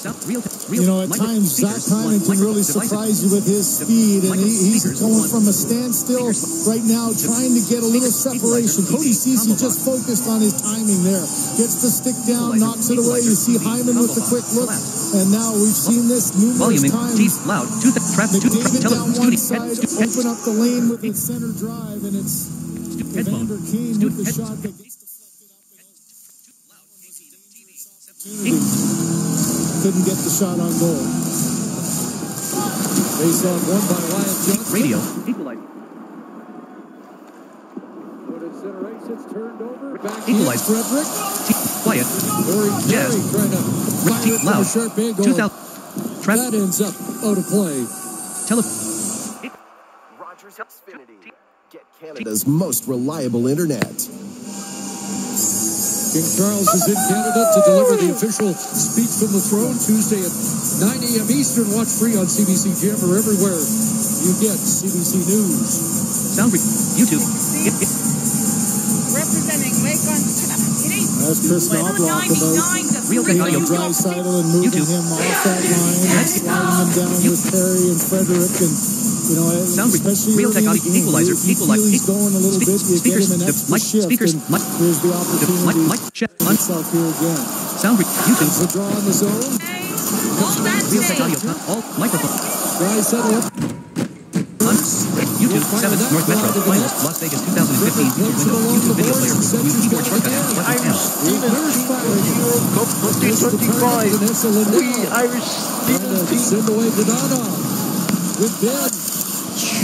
You know, at times Zach Hyman can really surprise you with his speed, and he's going from a standstill right now, trying to get a little separation. Cody Ceci just focused on his timing there. Gets the stick down, knocks it away. You see Hyman with the quick look, and now we've seen this numerous times. McDavid down one side, open up the lane with his center drive, and it's Evander Kane with the shot that gets deflected up and opportunity. Couldn't get the shot on goal.
Face off one by Wyatt Johnson.
Radio. Equalizer.
Good incineration's turned over. Back
Equalizer.
Frederick.
Quiet.
Jazz. Trying to fire it
loud.
from a sharp angle.
2000.
That ends up out of play.
Rogers Xfinity. Get Canada's most reliable internet.
King Charles is in Canada to deliver the official speech from the throne Tuesday at 9 a.m. Eastern. Watch free on CBC Gem or everywhere you get CBC News.
Sound YouTube.
Representing Lake Ontario.
That's Chris Knobloch about
Real Tech Audio.
Draisaitl and moving him off that line, sliding him down with Perry and Frederick, and you know, especially
Real Tech Audio. Equalizer.
He's going a little bit. You get him an extra shift, and here's the opportunity. Himself here again.
Sound YouTube.
The draw on the zone.
Real Tech Audio. All microphone.
Draisaitl up.
YouTube 7 North Metro Finals Las Vegas 2015 YouTube video player. Use keyboard shortcut and button M.
Cup 2025. We Irish
Send away Dadonov. With Ben.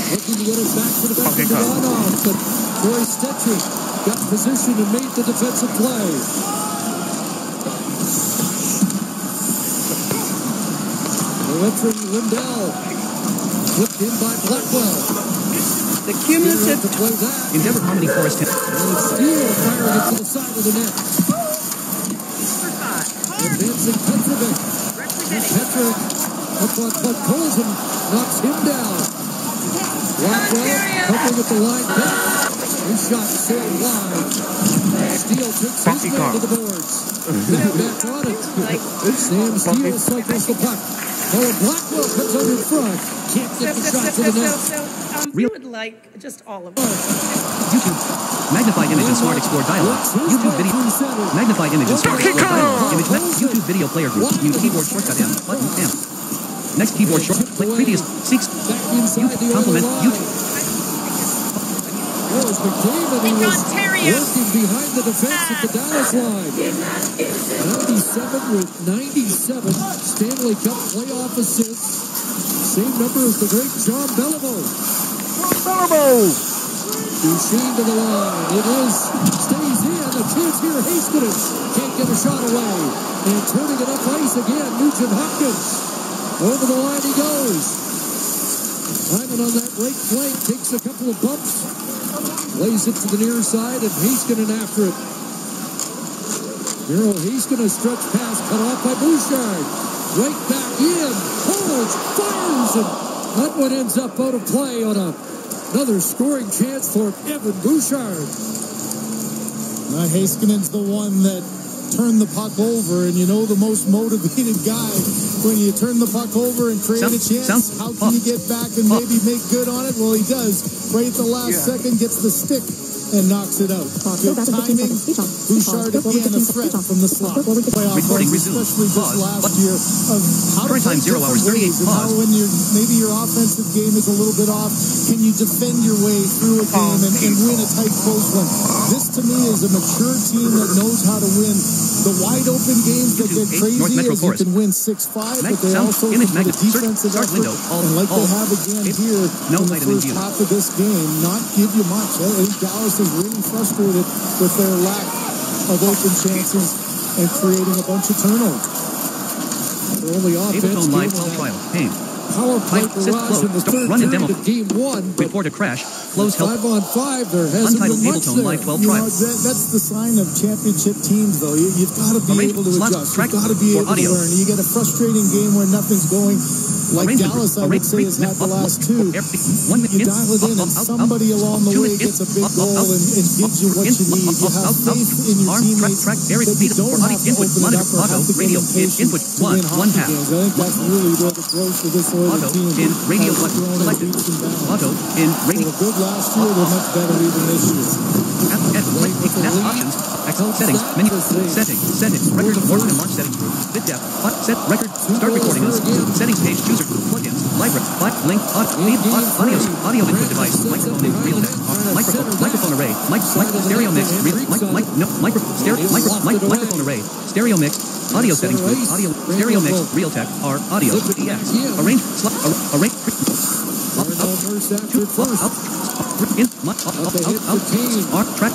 Looking to get it back to the back of Dadonov. But Troy Stetcher got position and made the defensive play. The veteran Lindell. Flipped in by Blackwell.
The cumulative
Endeavor Harmony Forest.
And Steele firing it to the side of the net. Advancing Petrovic. Petrovic up on Bud Colson. Knocks him down. Blackwell covering with the line back. His shot sailed wide. Steele takes his man to the boards. Back on it. Sam Steele cycles the puck. Blackwell comes out in front. Can't get the shot to the net.
We would like just all of us.
YouTube. Magnified image and smart explore dialog. YouTube video. Magnified image and smart explore dialog. YouTube video player group. Use keyboard shortcut M. Button M. Next keyboard shortcut. Click previous. Seeks. Complement. YouTube.
That was McDavid who was working behind the defense at the Dallas line. 97 with 97 Stanley Cup playoff assists. Same number as the great John Beliveau. Duchesne to the line. It is. Stays in. A chance here. Heiskanen can't get a shot away. And turning it up ice again. Nugent Hopkins. Over the line he goes. Hyman on that right flank takes a couple of bumps. Lays it to the near side, and Heiskanen after it. Miro Heiskanen stretch pass cut off by Bouchard. Right back in, holds, fires, and that one ends up out of play on another scoring chance for Evan Bouchard.
Heiskanen's the one that turned the puck over, and you know the most motivated guy when you turn the puck over and create a chance. How can you get back and maybe make good on it? Well, he does. Right at the last second, gets the stick and knocks it out. Good timing. Bouchard again a threat from the slot.
Recording resumed.
Especially just last year of how to
current time 0 hours 38.
And how when maybe your offensive game is a little bit off, can you defend your way through a game and win a tight close one? This to me is a mature team that knows how to win the wide open games that get crazy. As you can win 6-5, but they also put a defensive effort, and like they have again here in the first half of this game, not give you much. I think Dallas is really frustrated with their lack of open chances and creating a bunch of turnovers. Their only offense
live trial. Pain.
Power play barrage in the third period of game one.
Report a crash. Close help.
5-on-5. There hasn't been much there.
Live 12 trial.
That's the sign of championship teams, though. You've got to be able to adjust. You've got to be able to learn. You get a frustrating game where nothing's going like Dallas, I would say, has had the last two. You dial it in, and somebody along the way gets a big goal and gives you what you need. You have faith in your teammates that you don't have to open it up or have to get impatient to win hockey games. I think that's really where the growth of this Oilers team
in radio
has grown
selected.
leaps and bounds.
Auto in radio.
They were good last year. They're much better even this year.
Options. Settings. Menu. Settings. Record. Work and launch settings group. Bit depth. Set. Record. Start recording on settings page. Chooser. Plugins. Library. Link. Audio input device. Microphone in real text. Microphone array. Stereo mix. Microphone array. Stereo mix. Audio settings group. Audio. Stereo mix. Real tech. R. Audio. EX. Arrange. Arrange.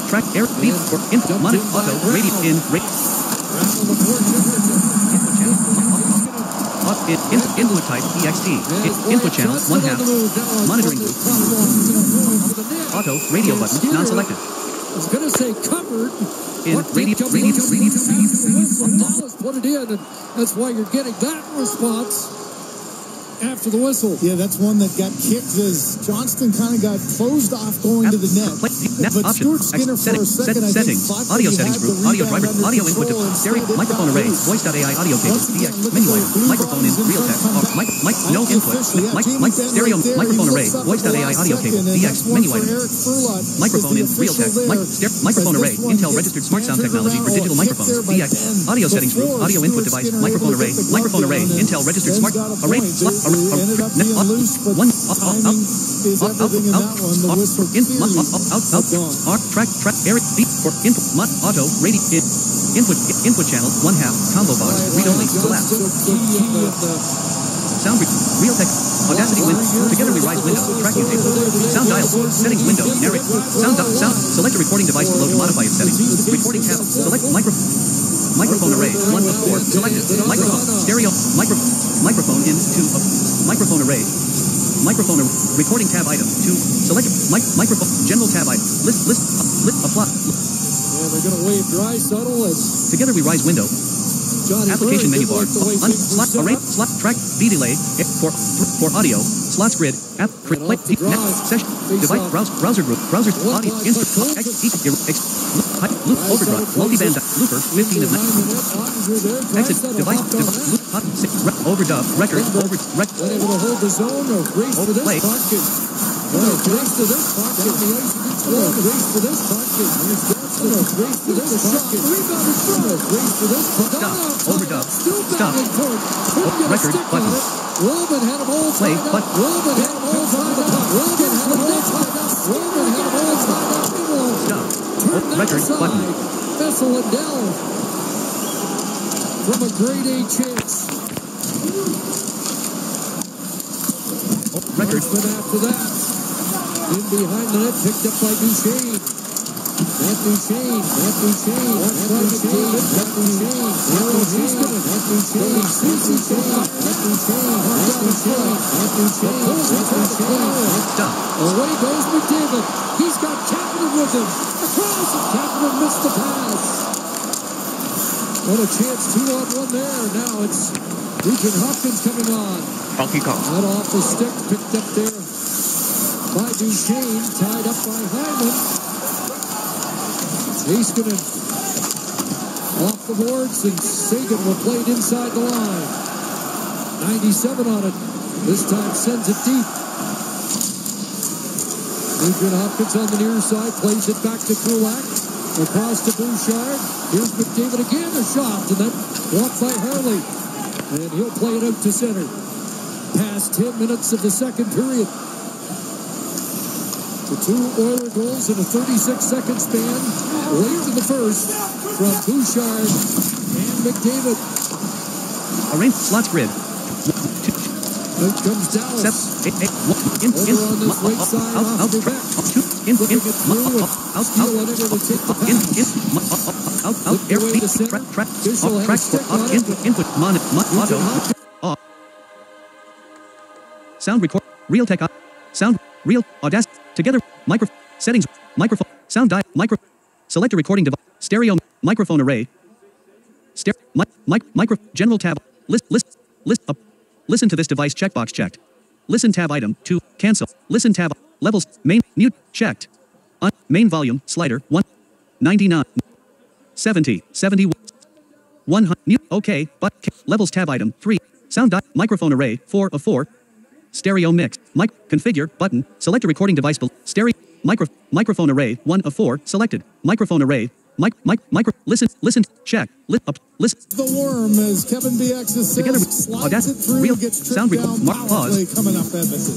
Track air beat for input monitor auto radio in input type EXT input channel 1/2 monitoring group auto radio button non-selected.
It's going to say covered
in radio.
Dallas put it in, and that's why you're getting that response after the whistle.
Yeah, that's one that got kicked as Johnston kind of got closed off going to the net. But Stuart Skinner for a second, I think, thought
audio
that
settings group, audio driver, audio input to stereo, microphone array, voice.ai audio cable, DX, menu item, microphone in, real text, no input, stereo, microphone array, voice.ai audio cable, DX, menu item, microphone in, real text, microphone array, Intel registered smart sound technology for digital microphones, DX, audio settings group, audio input device, microphone array, Intel registered smart array,
ended up being loose, but timing is everything in that one. The whistle
track air beat for input auto radio input channel 1/2 combo box read only collapse sound real tech Audacity window together we rise window track you table sound dial settings window narrate sound select a recording device below to modify its settings recording tab select microphone array 1 of 4 selected microphone stereo microphone in 2 of microphone array recording tab item 2 select microphone general tab item list apply.
Yeah, they're going to wave dry subtle as
together we rise window
Johnny
application
Burns
menu bar slot array slot track B delay for audio slots grid app play session device browser group browser audio loop overdrive multiband looper 15 of 9 exit device loop hot overdub record
unable to hold the zone or race to this puck race to this puck down the ice race to this puck race to this puck rebound in front race to this puck
overdub stop record button
Robin had him all tied up Robin had him all tied up Robin had him all tied up Robin had him all tied up
stop
turn that
record
aside
button
Vessel Lindell from a grade A chance
record
after that in behind the net picked up by Duchesne Matthew Shane Away goes McDavid. He's got Kapanen running with him. Across, and Kapanen missed the pass. What a chance, 2-on-1 there. Now it's Nugent Hopkins coming on.
Donkey Kong.
That off the stick, picked up there by Duchesne, tied up by Hyman. Heiskanen off the boards, and Sagan will play it inside the line. 97 on it. This time sends it deep. Nugent Hopkins on the near side, plays it back to Kulak. Across to Bouchard. Here's McDavid again, a shot, and then blocked by Harley. And he'll play it out to center. Past 10 minutes of the second period. The two Oiler goals in a 36-second span. Late in the first from Bouchard and McDavid.
Arrange slots grid.
Out comes Dallas. Over on this right side off Quebec. Flipping it through with Steele unable to take the pass. Flipped away to center. Fischl had a stick on it.
Sound record. Real tech. Sound. Real. Audacity. Together. Microphone. Settings. Microphone. Sound dial. Micro. Select a recording device. Stereo. Microphone array. Micro. General tab. List. Up. Listen to this device checkbox checked. Listen tab item 2. Cancel. Listen tab. Levels. Main. Mute. Checked. Main volume. Slider. 1. 99. 70. 71. 100. Mute. OK. But. Levels tab item 3. Sound. Microphone array 4 of 4. Stereo mix. Configure. Button. Select a recording device. Stereo. Microphone array 1 of 4. Selected. Microphone array. Listen. Check. Up. Listen.
The worm as Kevin BX is
together.
Slides it through.
Real.
Gets
Sound record. Pause.
Coming up, Edmonton.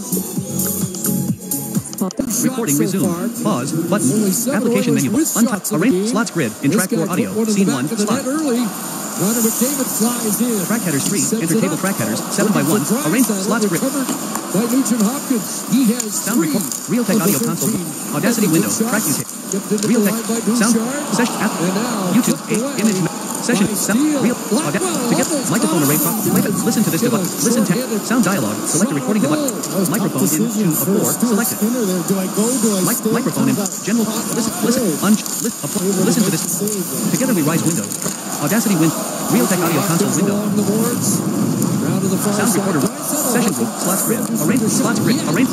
Recording resume. Pause. Button. Application menu. Arrange slots grid. In track 4 audio. Scene 1. Slot.
Connor McDavid flies in.
Track headers 3. Enter table track headers. 7 by 1. Arrange slots grid.
By Nugent Hopkins. He has
sound record. Realtek audio console. Audacity window. Track music. Realtek. Sound. Session. App. YouTube. Image. Session. Sound. Real. Together. Microphone array. Listen to this device. Listen to sound dialogue. Select a recording device. Microphone in 2 of 4. Selected. Microphone in general. Listen to this. Together we rise window. Audacity window. Realtek audio console window. Sound recorder. Session group. Slots grid. Arrange slots grid. Arrange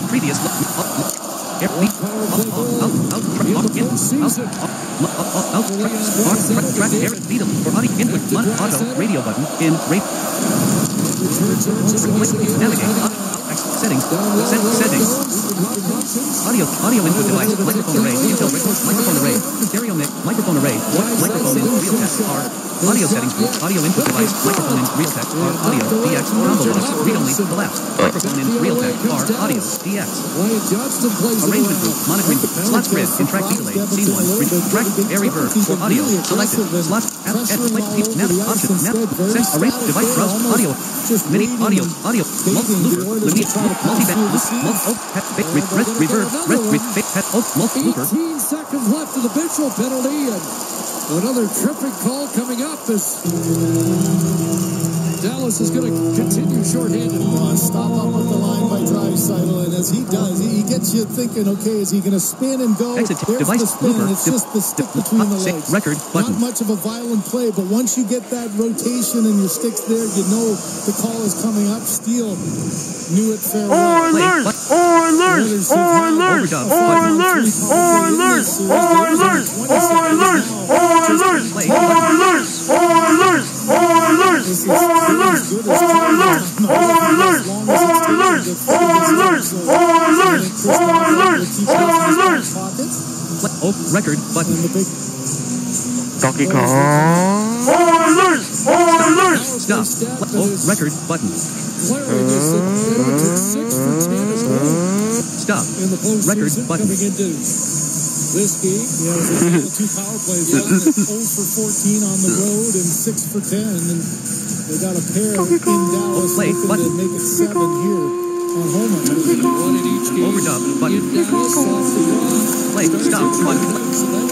previous. Track beat for audio input. Auto radio button in rate. Navigate. Settings. Settings. Audio input device. Microphone array. Intel microphone array. Stereo mix. Microphone array. Microphone in Realtek R. Audio settings group. Audio input device. Microphone in Realtek R. Audio DX. Combo box. Read only. Collapse. Microphone in Realtek R. Audio DX. Arrangement group. Monitoring. Slots grid. In track delay. Scene 1. Track air reverb for audio. Selected. Slots. Option. Arrange device browse. Audio. Mini audio. Multi-looper. Multi-band. Reverb. Multi-looper.
18 seconds left of the Mitchell penalty, and another tripping call coming up as Dallas is going to continue shorthanded.
Stop up at the line by Draisaitl, and as he does, he gets you thinking, okay, is he going to spin and go?
Exit
There's
device
the spin,
looper.
and it's just the stick between the legs.
Record button.
Not much of a violent play, but once you get that rotation and your stick's there, you know the call is coming up. Steele knew it fair well.
Oilers!
Record button.
Donkey Kong.
Stop. Record button. Stop. Record button.
This game, two power plays. 0 for 14 on the road and 6 for 10. And they got a pair in Dallas looking to make it 7 here on home.
One in each game.
Overdub button. Play. Stop. Button.
Stop.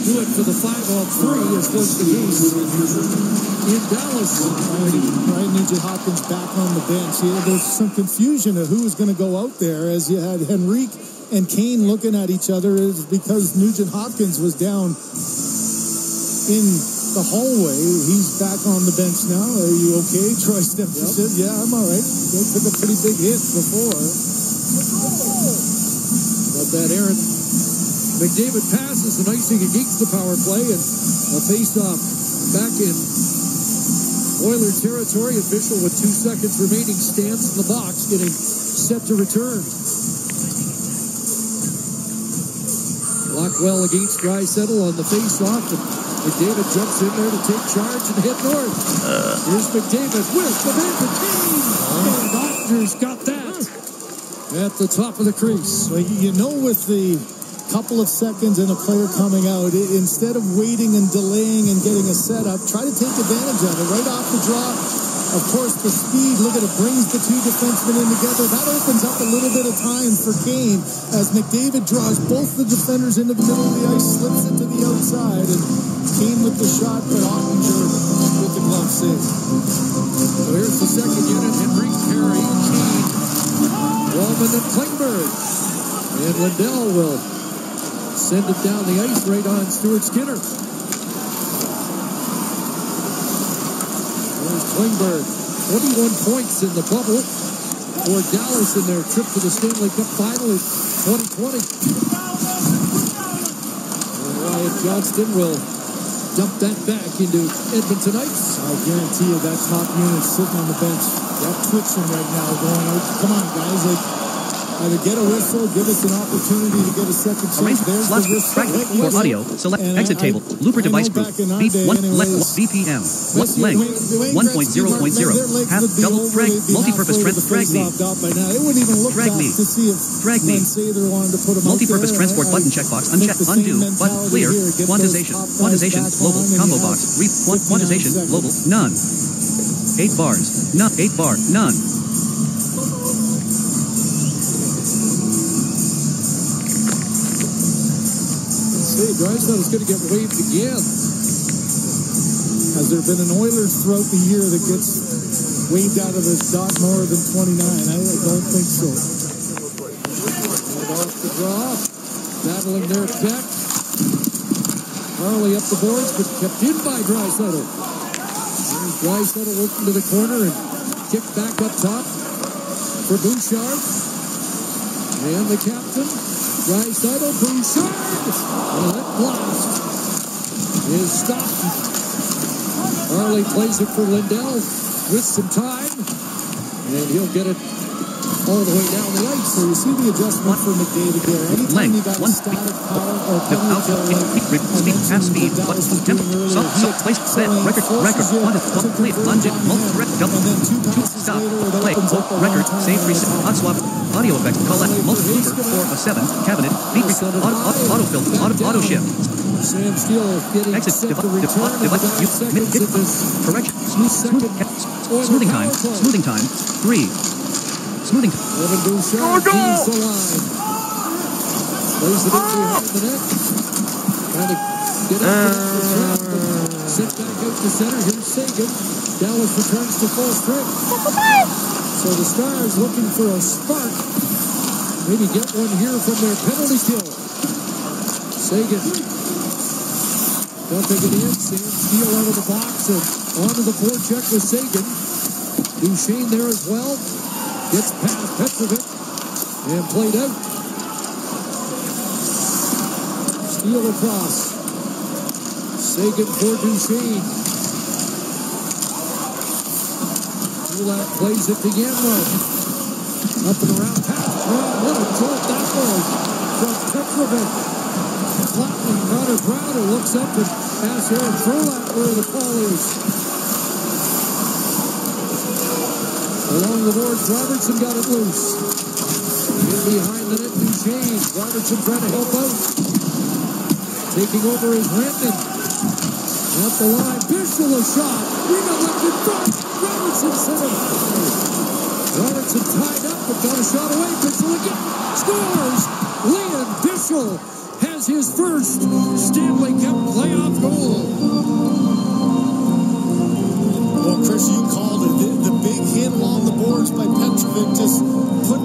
Do it for the 5-on-3 as was the case in Dallas.
Right, Nugent Hopkins back on the bench. There's some confusion of who was going to go out there as you had Henrique and Kane looking at each other is because Nugent Hopkins was down in the hallway. He's back on the bench now. Are you okay? Troy Stephens said, yeah, I'm all right. They took a pretty big hit before.
But that Aaron McDavid passes the icing against the power play, and a face-off back in Oiler territory. Official with 2 seconds remaining stands in the box, getting set to return. Blackwell against Draisaitl on the face-off, and McDavid jumps in there to take charge and head north. Here's McDavid with the man to Kane. And Ottinger's got that at the top of the crease.
Well, you know, with the couple of seconds and a player coming out, instead of waiting and delaying and getting a setup, try to take advantage of it right off the draw. Of course, the speed, look at it, brings the two defensemen in together. That opens up a little bit of time for Kane as McDavid draws both the defenders into the middle of the ice, slips it to the outside, and Kane with the shot, but Ottinger with the glove save.
So here's the second unit, Henry, Perry, Kane, Wallman, and Klingberg. And Lindell will send it down the ice right on Stuart Skinner. There's Klingberg, 21 points in the bubble for Dallas in their trip to the Stanley Cup Final in 2020. And Wyatt Johnston will dump that back into Edmonton Ice.
I guarantee you that top unit sitting on the bench, that twitching right now, going out. Come on, guys, either get a whistle, give us an opportunity to get a second chance. There's the whistle.
For audio, select exit table. Looper device group. B1 BPM. Length 1.0.0. Half double frag. Multi-purpose frag me. Frag me. Frag me. Multi-purpose transport button checkbox. Uncheck. Undo. Button. Clear. Quantization. Quantization. Global. Combo box. Quantization. Global. None. 8 bars. None. 8 bar. None.
Hey, Draisaitl is going to get waived again.
Has there been an Oilers throughout the year that gets waved out of his dot more than 29? I don't think so.
And off the draw. Battling there, Beck. Harley up the boards, but kept in by Draisaitl. Draisaitl open to the corner and kick back up top for Bouchard. And the captain, Draisaitl, Bouchard. And that blast is stopped. Harley plays it for Lindell with some time. And he'll get it all the way down the ice.
So you see the adjustment for McDavid there. Anytime you got a static power or
speed, half speed, tempo, place, set, record, play, lunge, double, stop, play, record, save, reset, hot swap, audio effect, collect, multi-looper, 4 of 7, cabinet, beat, autofill, auto shift.
Sam Steele getting
exit,
set to return in about 9 seconds of this.
Correction, smoothing time, 3. Smoothing.
Evan Bouchard keeps the line. Plays it in behind the net. Trying to get up the trap and sent back out to center. Here's Seguin. Dallas returns to full strength. So the Stars looking for a spark. Maybe get one here from their penalty kill. Seguin dumping it in. Sam Steele out of the box and onto the forecheck with Seguin. Duchesne there as well. Gets past Petrovic and played out. Steele across. Seguin for Duchesne. Kulak plays it to Yanmark. Up and around pass. What a jolt that was from Petrovic. Flattening Connor Browder looks up and asks Aaron Kulak where the ball is. Along the boards, Robertson got it loose. In behind the net, Duchesne. Robertson trying to help out. Taking over is Rantanen. Up the line, Bichsel a shot. Rebound left in front. Robertson set it. Robertson tied up, but got a shot away. Bichsel again. Scores! Leon Bichsel has his first Stanley Cup playoff goal. Well, Chris, you called it. The big hit along the boards by Petrovic just put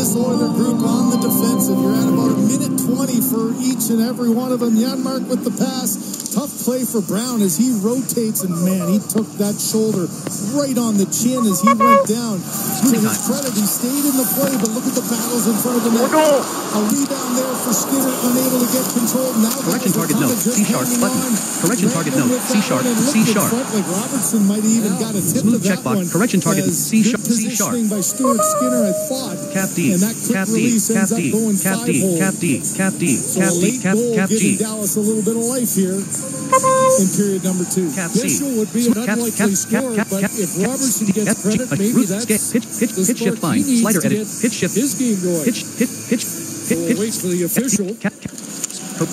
this Oiler group on the defensive. You're at about a minute 20 for each and every one of them. Janmark with the pass. Tough play for Brown as he rotates, and man, he took that shoulder right on the chin as he went down. To his credit, he stayed in the play, but look at the battles in front of the net. A rebound there for Skinner, unable to get control. Now
correction target note, C sharp button. Correction target note, C sharp, C sharp.
Like Robertson might have even got a tip
Smooth
to that
checkbox.
one.
Correction target, C sharp, C sharp.
By Stuart Skinner, I thought.
Cap D,
and that quick
Cap D,
release
Cap
ends up
D,
going
Cap D,
5-hole.
Cap D, Cap D,
So
Cap
a
D,
late
Cap
goal
Cap
giving
G.
Dallas a little bit of life here in period number 2.
Cap C.
Bishop would be an unlikely score, but if Robertson gets credit, maybe that's
pitch shift fine. Slider edit. Pitch shift.
his game going.
Pitch.
So we'll wait for the official.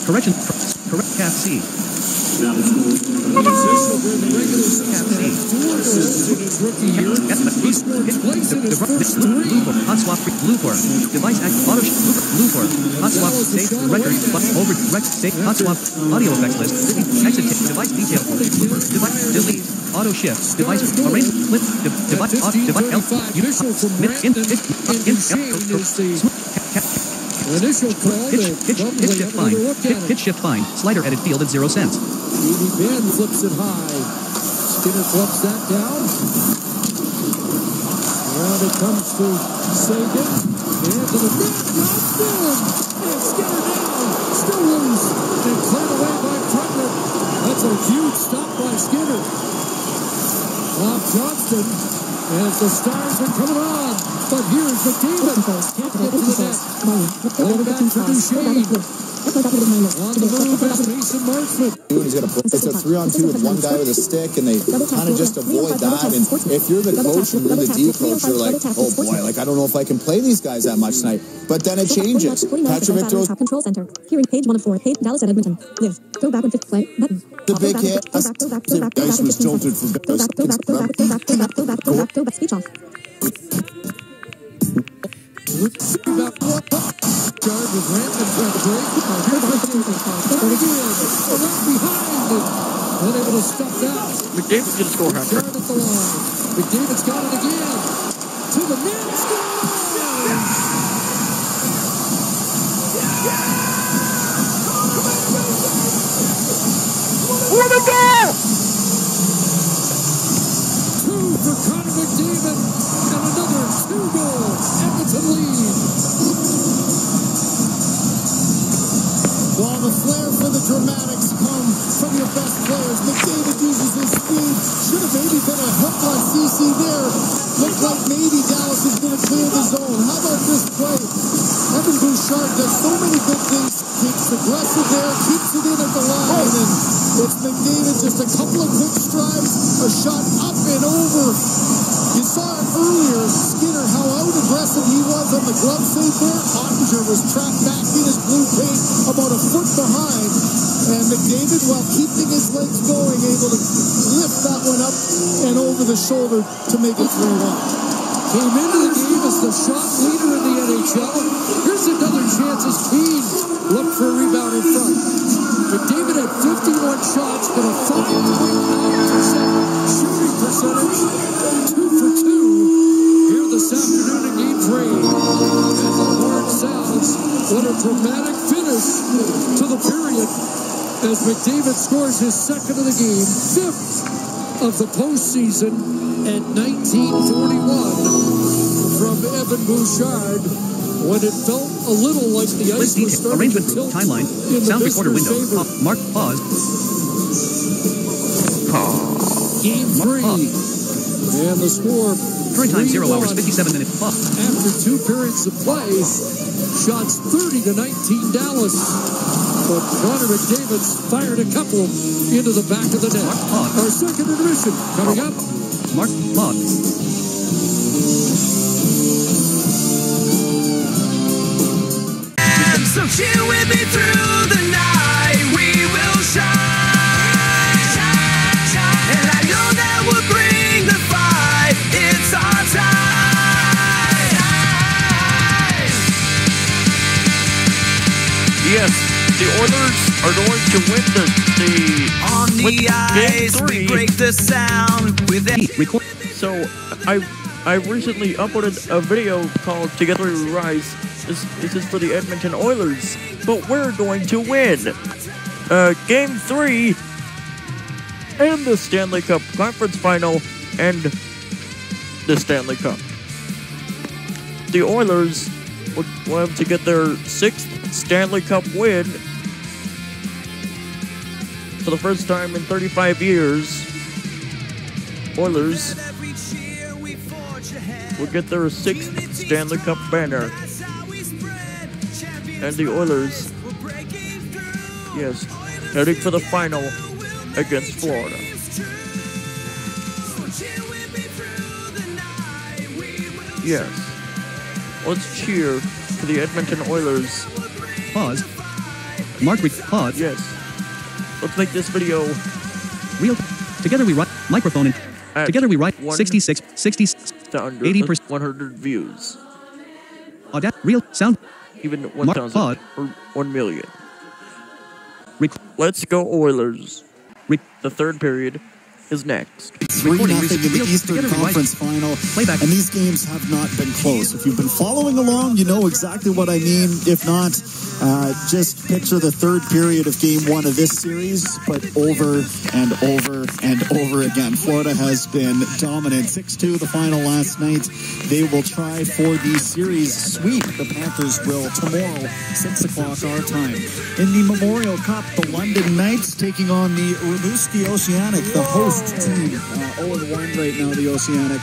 Correction. Correct. Cap C.
The official during the regular season had 4 goals in his rookie year. He scored twice in his first 3.
Hot swap. Blue for. Device act. Auto. Blue for. Hot swap. Save. Record. Over. Rec. Save. Hot swap. Audio effects list. Exit. Device detail. Device. Delete. Auto shift. Device. Arrange. Flip. Device. Device.
Official from Brandon in Shane is the initial call.
Pitch shift fine. Pitch shift fine. Slider edit field at 0 cents.
Edie Ben flips it high. Skinner flips that down. Around it comes to Sagan. And to the net. Johnston. And Skinner down. Still loose. And cleared away by Krutner. That's a huge stop by Skinner. Off Johnston. As the Stars are coming on. But here's McDavid. Can't get to the net. Going back for Duchesne. On the move is Mason Marchment.
He's got it's a 3-on-2 with one guy with a stick, and they kind of just avoid that. And if you're the coach and you're the D coach, you're like, oh boy, like I don't know if I can play these guys that much tonight. But then it changes. Petrovic throws
Control Center. Hearing page 1 of 4. Page Dallas at Edmonton. Live. Go back on 5th play. Button.
the big hit.
The dice was tilted for
Go back. Speech off.
Guard with Rampant trying to break. Around behind it. Unable to stop that.
McDavid's going to score half.
Guard at the line. McDavid's got it again. To the net.
What a goal!
2 for Connor McDavid. And another 2-goal Edmonton lead.
While the flair for the dramatics come from your best players, McDavid uses his speed. Should have maybe been a hook on CC there. Looked like maybe Dallas is going to clear the zone. How about this play? Evan Bouchard does so many good things. Keeps aggressive there, keeps it in at the line, and it's McDavid just a couple of quick strides, a shot up and over. You saw it earlier, Skinner, how out-aggressive he was on the glove save there. Ottinger was trapped back in his blue paint about a foot behind. And McDavid, while keeping his legs going, able to lift that one up and over the shoulder to make it 3-1.
Came into the game as the shot leader in the NHL. Here's another chance as Keane looked for a rebound in front. McDavid had 51 shots, but a 5.9% shooting percentage. 2 for 2 here this afternoon in Game 3. And the horn sounds. What a dramatic finish to the period as McDavid scores his second of the game, 5th of the postseason at 1941 from Evan Bouchard when it felt a little like the ice was starting
arrangement
to tilt
timeline
in
sound
the
recorder window
favor.
Mark pause.
Game 3 and the score
Current time 0 hours 57 minutes.
After 2 periods of play, shots 30-19 Dallas. But Connor McDavid's fired a couple into the back of the net. Our second intermission coming up.
Mark Log.
So chill with me through the night. We will shine, shine, shine. And I know that we'll bring the fight. It's our time.
Yes, the Oilers are going to win
on the ice. We break the sound with
So I recently uploaded a video called Together We Rise. This is for the Edmonton Oilers, but we're going to win. Game 3 and the Stanley Cup Conference Final and the Stanley Cup. The Oilers will have to get their 6th Stanley Cup win for the first time in 35 years. Oilers will get their 6th Stanley Cup banner. And the Oilers, yes, heading for the final against Florida. Yes. Let's cheer for the Edmonton Oilers.
Pause. Mark, pause.
Yes. Let's make this video
real. Together we write. Microphone in. Together we write 66, 80%,
100 views.
Real sound.
Even 1,000 or 1 million. Let's go Oilers. The third period is next.
3-0 in the Eastern Conference Final, and these games have not been close. If you've been following along, you know exactly what I mean. If not, just picture the third period of Game 1 of this series, but over and over and over again. Florida has been dominant. 6-2 the final last night. They will try for the series sweep. The Panthers will tomorrow, 6 o'clock our time. In the Memorial Cup, the London Knights taking on the Rimouski Oceanic, the host team. 0-1 right now, the Oceanic.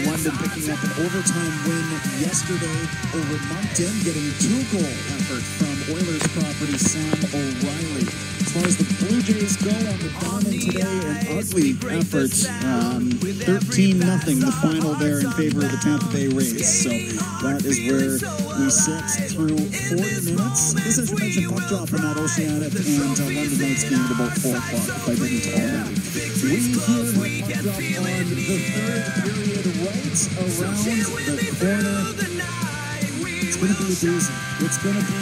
London picking up an overtime win yesterday over Moncton, getting a 2-goal effort from Oilers property Sam O'Reilly. As far as the Blue Jays go on the diamond today, an ugly effort. 13-0, the final there in favor of the Tampa Bay Rays. So that is where we sit through 40 minutes. This, as you mentioned, puck drop in that Oceanic and London Knights game at about 4 o'clock, if I didn't already. We hear the puck drop on the third period right around the corner. It's going to be a doozy. It's going to be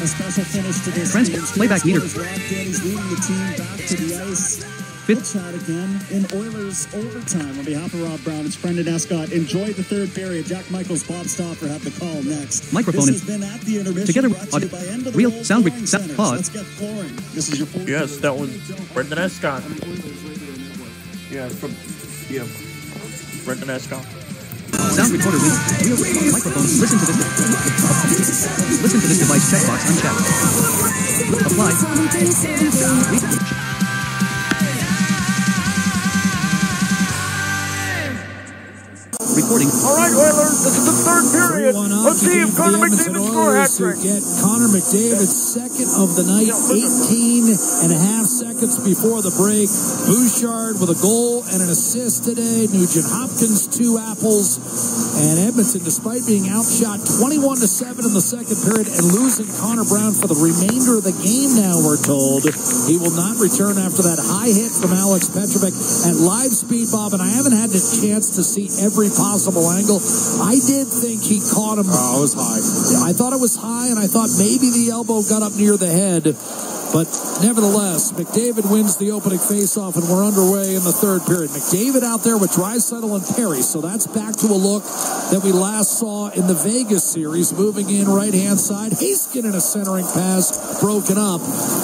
a special finish to this game.
Playback meter.
He's leading the team back to the ice. We'll chat again in Oilers overtime. On behalf of Rob Brown, it's Brendan Escott. Enjoy the third period. Jack Michaels, Bob Stauffer have the call next.
Microphone
this has been At the Intermission.
Together,
by End of the
real
World
sound,
Let's
pause.
get pouring. This is your fourth.
Yes, that was Brendan Escott. Yeah, Brendan Escott.
Sound recorder win. Real microphone. Listen to this device checkbox unchecked. Apply. Recording.
All right, Oilers, this is the third period. Let's see if Connor McDavid score a hat-trick.
Get Connor McDavid's second of the night, 18 and a half seconds before the break. Bouchard with a goal and an assist today. Nugent Hopkins, 2 apples. And Edmonton, despite being outshot 21-7 in the second period and losing Connor Brown for the remainder of the game now, we're told. He will not return after that high hit from Alex Petrovic at live speed, Bob, and I haven't had the chance to see every possible angle. I did think he caught him.
Oh, it was high.
I thought it was high, and I thought maybe the elbow got up near the head. But nevertheless, McDavid wins the opening faceoff, and we're underway in the third period. McDavid out there with Draisaitl and Perry, so that's back to a look that we last saw in the Vegas series. Moving in right-hand side, Haskin in a centering pass, broken up,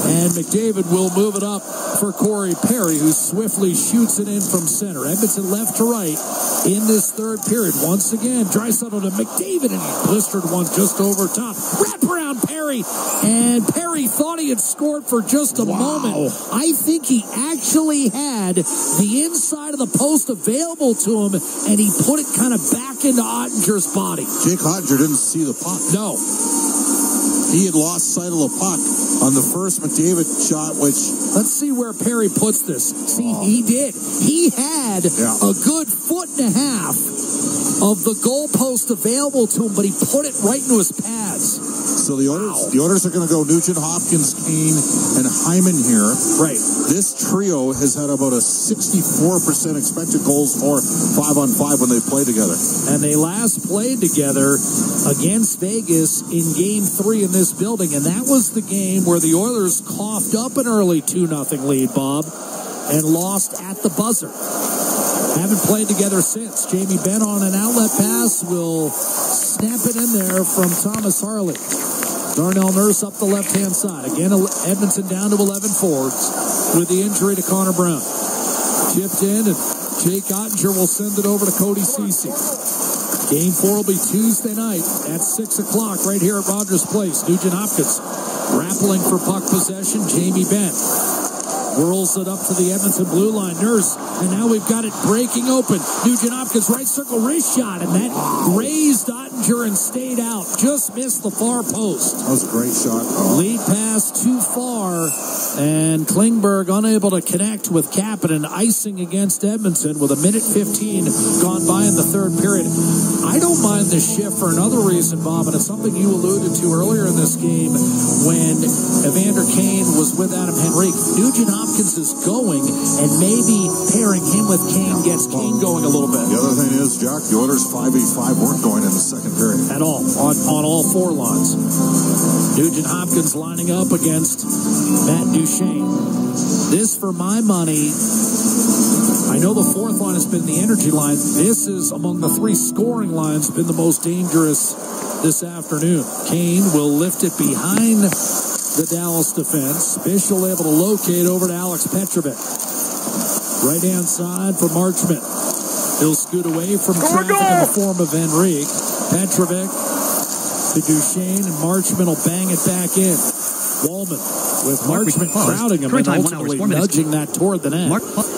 and McDavid will move it up for Corey Perry, who swiftly shoots it in from center. Edmonton left to right in this third period. Once again, Draisaitl to McDavid, and he blistered one just over top. Wrap around Perry, and Perry thought he had scored for just a moment. I think he actually had the inside of the post available to him, and he put it kind of back into Ottinger's body.
Jake Ottinger didn't see the puck.
No.
He had lost sight of the puck on the first McDavid shot, which...
Let's see where Perry puts this. See, he did. He had a good foot and a half of the goalpost available to him, but he put it right into his pads.
So the Oilers are going to go Nugent, Hopkins, Kane, and Hyman here.
Right.
This trio has had about a 64% expected goals for 5-on-5 when they play together.
And they last played together against Vegas in Game 3 in this building, and that was the game where the Oilers coughed up an early 2-0 lead, Bob, and lost at the buzzer.
Haven't played together since. Jamie Benn on an outlet pass will snap it in there from Thomas Harley. Darnell Nurse up the left-hand side. Again, Edmonton down to 11 forwards with the injury to Connor Brown. Chipped in, and Jake Ottinger will send it over to Cody Ceci. Game 4 will be Tuesday night at 6 o'clock right here at Rogers Place. Nugent Hopkins grappling for puck possession. Jamie Benn whirls it up to the Edmonton blue line. Nurse, and now we've got it breaking open. Nugent Hopkins, right circle wrist shot, and that grazed Ottinger and stayed out. Just missed the far post.
That was a great shot.
Lead pass too far, and Klingberg unable to connect with Kapanen, icing against Edmonton with 1:15 gone by in the third period. I don't mind this shift for another reason, Bob, and it's something you alluded to earlier in this game when Evander Kane was with Adam Henrique. Nugent Hopkins is going, and maybe pairing him with Kane gets Kane going a little bit.
The other thing is, Jack, the Oilers 5v5 weren't going in the second period.
At all, on all four lines. Nugent Hopkins lining up against Matt Duchene. This, for my money, I know the fourth line has been the energy line. This is, among the three scoring lines, been the most dangerous this afternoon. Kane will lift it behind the Dallas defense. Bischel able to locate over to Alex Petrovic. Right-hand side for Marchment. He'll scoot away from traffic in the form of Henrique. Petrovic to Duchene, and Marchment will bang it back in. Wallman with Marchment crowding him and ultimately nudging that toward the net,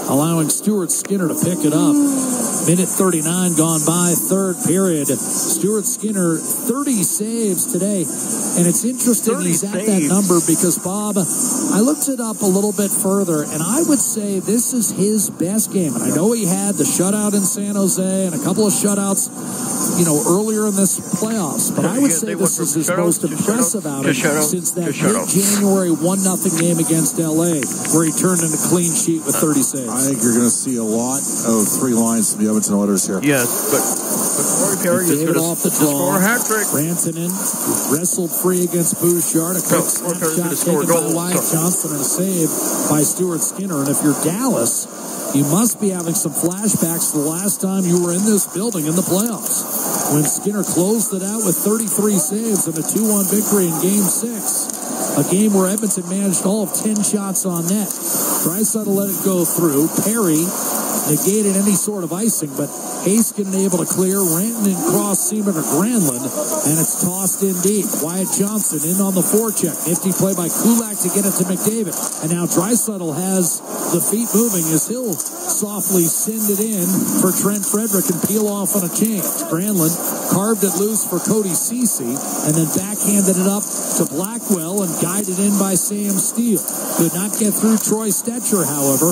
allowing Stuart Skinner to pick it up. Minute 39 gone by, third period. Stuart Skinner, 30 saves today. And it's interesting he's at that number because, Bob, I looked it up a little bit further, and I would say this is his best game. And I know he had the shutout in San Jose and a couple of shutouts, earlier in this playoffs. But I would say this is his most impressive outing since that mid-January 1-0 game against L.A., where he turned in a clean sheet with 30 saves.
I think you're going to see a lot of three lines from the Edmonton Oilers here.
Yes, but Corey Perry is going to score a hat-trick.
Rantanen wrestled free against Bouchard. A quick shot taken by Wyatt Johnson and a save by Stuart Skinner. And if you're Dallas, you must be having some flashbacks to the last time you were in this building in the playoffs, when Skinner closed it out with 33 saves and a 2-1 victory in Game 6. A game where Edmonton managed all of 10 shots on net. Draisaitl let it go through. Perry negated any sort of icing, but Haskin able to clear. Rantanen cross Seaman to Granlund, and it's tossed in deep. Wyatt Johnson in on the forecheck. Nifty play by Kulak to get it to McDavid. And now Draisaitl has the feet moving as he'll softly send it in for Trent Frederick and peel off on a change. Granlund carved it loose for Cody Ceci, and then backhanded it up to Blackwell and guided in by Sam Steele. Could not get through Troy Stetcher, however,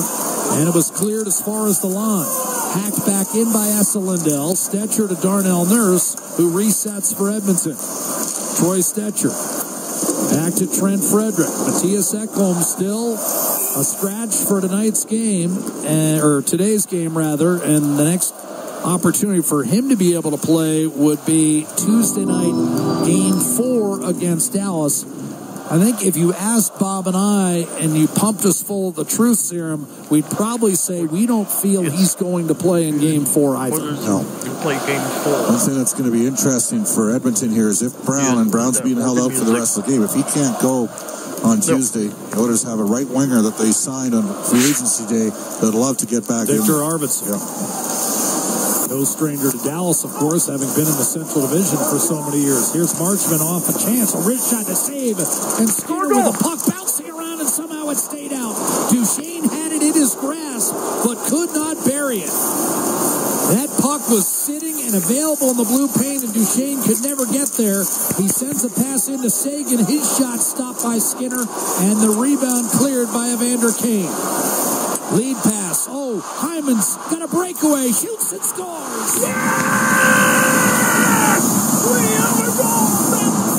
and it was cleared as far as the line. Hacked back in by Asa Lindell. Stetcher to Darnell Nurse, who resets for Edmonton. Troy Stetcher. Back to Trent Frederick. Matthias Ekholm still a scratch for tonight's game, or today's game rather, and the next opportunity for him to be able to play would be Tuesday night, Game 4 against Dallas. I think if you asked Bob and I, and you pumped us full of the truth serum, we'd probably say we don't feel he's going to play in Game 4 either.
No.
Play Game 4.
One thing that's going to be interesting for Edmonton here is if Brown's being held out for the rest of the game. If he can't go on Tuesday, the Oilers have a right winger that they signed on free agency day that'd love to get back
Victor Arvidsson. No stranger to Dallas, of course, having been in the Central Division for so many years. Here's Marchment off a chance. A wrist shot to save. And Skinner with the puck bouncing around, and somehow it stayed out. Duchene had it in his grasp, but could not bury it. That puck was sitting and available in the blue paint, and Duchene could never get there. He sends a pass into Sagan. His shot stopped by Skinner, and the rebound cleared by Evander Kane. Lead pass. Oh, Hyman's got a breakaway. Shoots and scores.
We have a goal.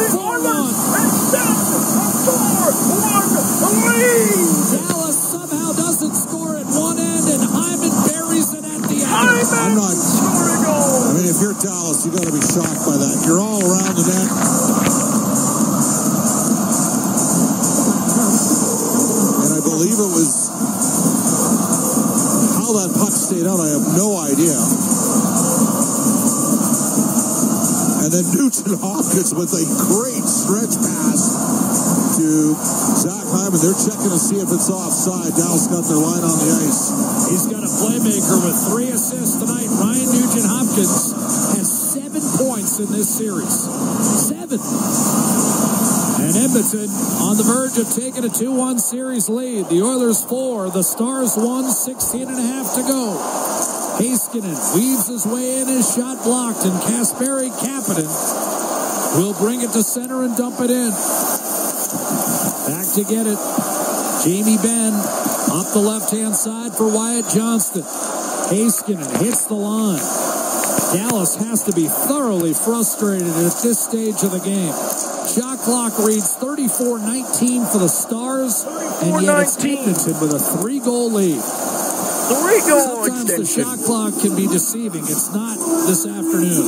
The Oilers accept a 4-1 lead.
Dallas somehow doesn't score at one end, and Hyman buries it at the other.
I'm not scoring a goal. I mean, if you're Dallas, you got to be shocked by that. You're all around the net. And I believe it was that puck stayed out, I have no Nugent Hopkins with a great stretch pass to Zach Hyman. They're checking to see if it's offside. Dallas got their line on the ice.
He's got a playmaker with 3 assists tonight. Ryan Nugent Hopkins has 7 points in this series. 7. And Edmonton on the verge of taking a 2-1 series lead. The Oilers 4, the Stars 1, 16 and a half to go. Heiskanen weaves his way in, his shot blocked, and Kasperi Kapanen will bring it to center and dump it in. Back to get it. Jamie Benn up the left-hand side for Wyatt Johnston. Heiskanen hits the line. Dallas has to be thoroughly frustrated at this stage of the game. Shot clock reads 34-19 for the Stars, and yet it's Edmonton with a 3-goal lead.
3-goal
Sometimes
extension.
the shot clock can be deceiving. It's not this afternoon.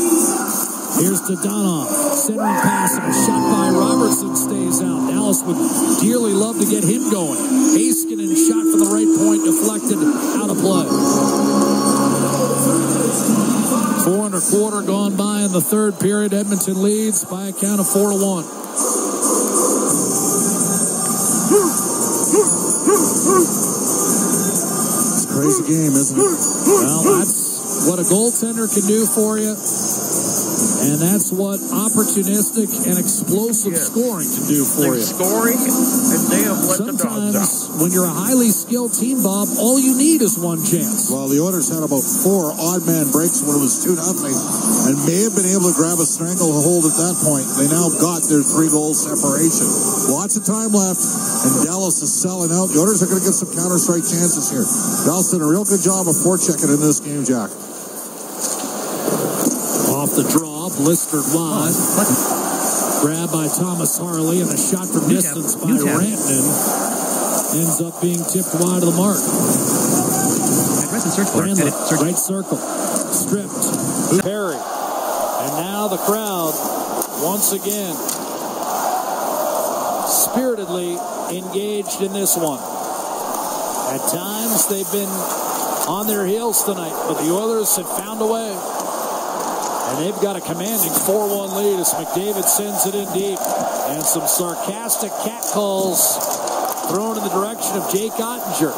Here's to Donov. Centering pass and a shot by Robertson stays out. Dallas would dearly love to get him going. Heiskanen shot from the right point, deflected, out of play. 4 1/4 gone by in the third period. Edmonton leads by a count of 4-1.
It's a crazy game, isn't it?
Well, that's what a goaltender can do for you. And that's what opportunistic and explosive scoring can do for you.
Scoring, and they have let the dogs out.
Sometimes when you're a highly skilled team, Bob, all you need is one chance.
Well, the Oilers had about 4 odd man breaks when it was 2-0 and may have been able to grab a stranglehold at that point. They now got their 3-goal separation. Lots of time left, and Dallas is selling out. The Oilers are going to get some counter-strike chances here. Dallas did a real good job of forechecking in this game, Jack.
Off the draw, blistered wide. Grab by Thomas Harley, and a shot from distance by Rantanen ends up being tipped wide of the mark.
Address and search bar.
Brandon,
Edit. Search.
right circle. Stripped. Perry. And now the crowd, once again, spiritedly engaged in this one. At times, they've been on their heels tonight, but the Oilers have found a way. And they've got a commanding 4-1 lead as McDavid sends it in deep. And some sarcastic catcalls thrown in the direction of Jake Ottinger.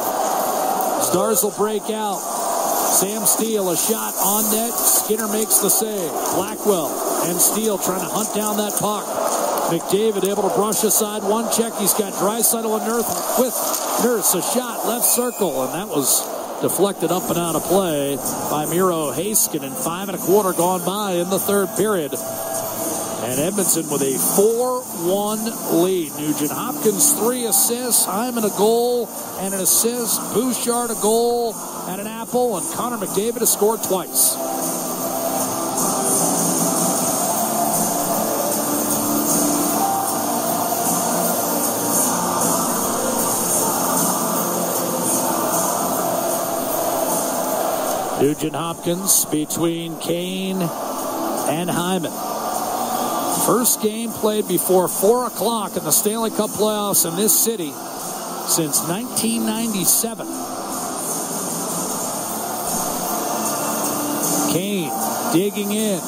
Stars will break out. Sam Steele, a shot on net. Skinner makes the save. Blackwell and Steele trying to hunt down that puck. McDavid able to brush aside one check. He's got Draisaitl and Nurse. A shot left circle, and that was deflected up and out of play by Miro Heiskanen. 5 1/4 gone by in the third period. And Edmonton with a 4-1 lead. Nugent Hopkins 3 assists. Hyman a goal and an assist. Bouchard a goal and an apple. And Connor McDavid has scored twice. Nugent Hopkins between Kane and Hyman. First game played before 4 o'clock in the Stanley Cup playoffs in this city since 1997. Kane digging in.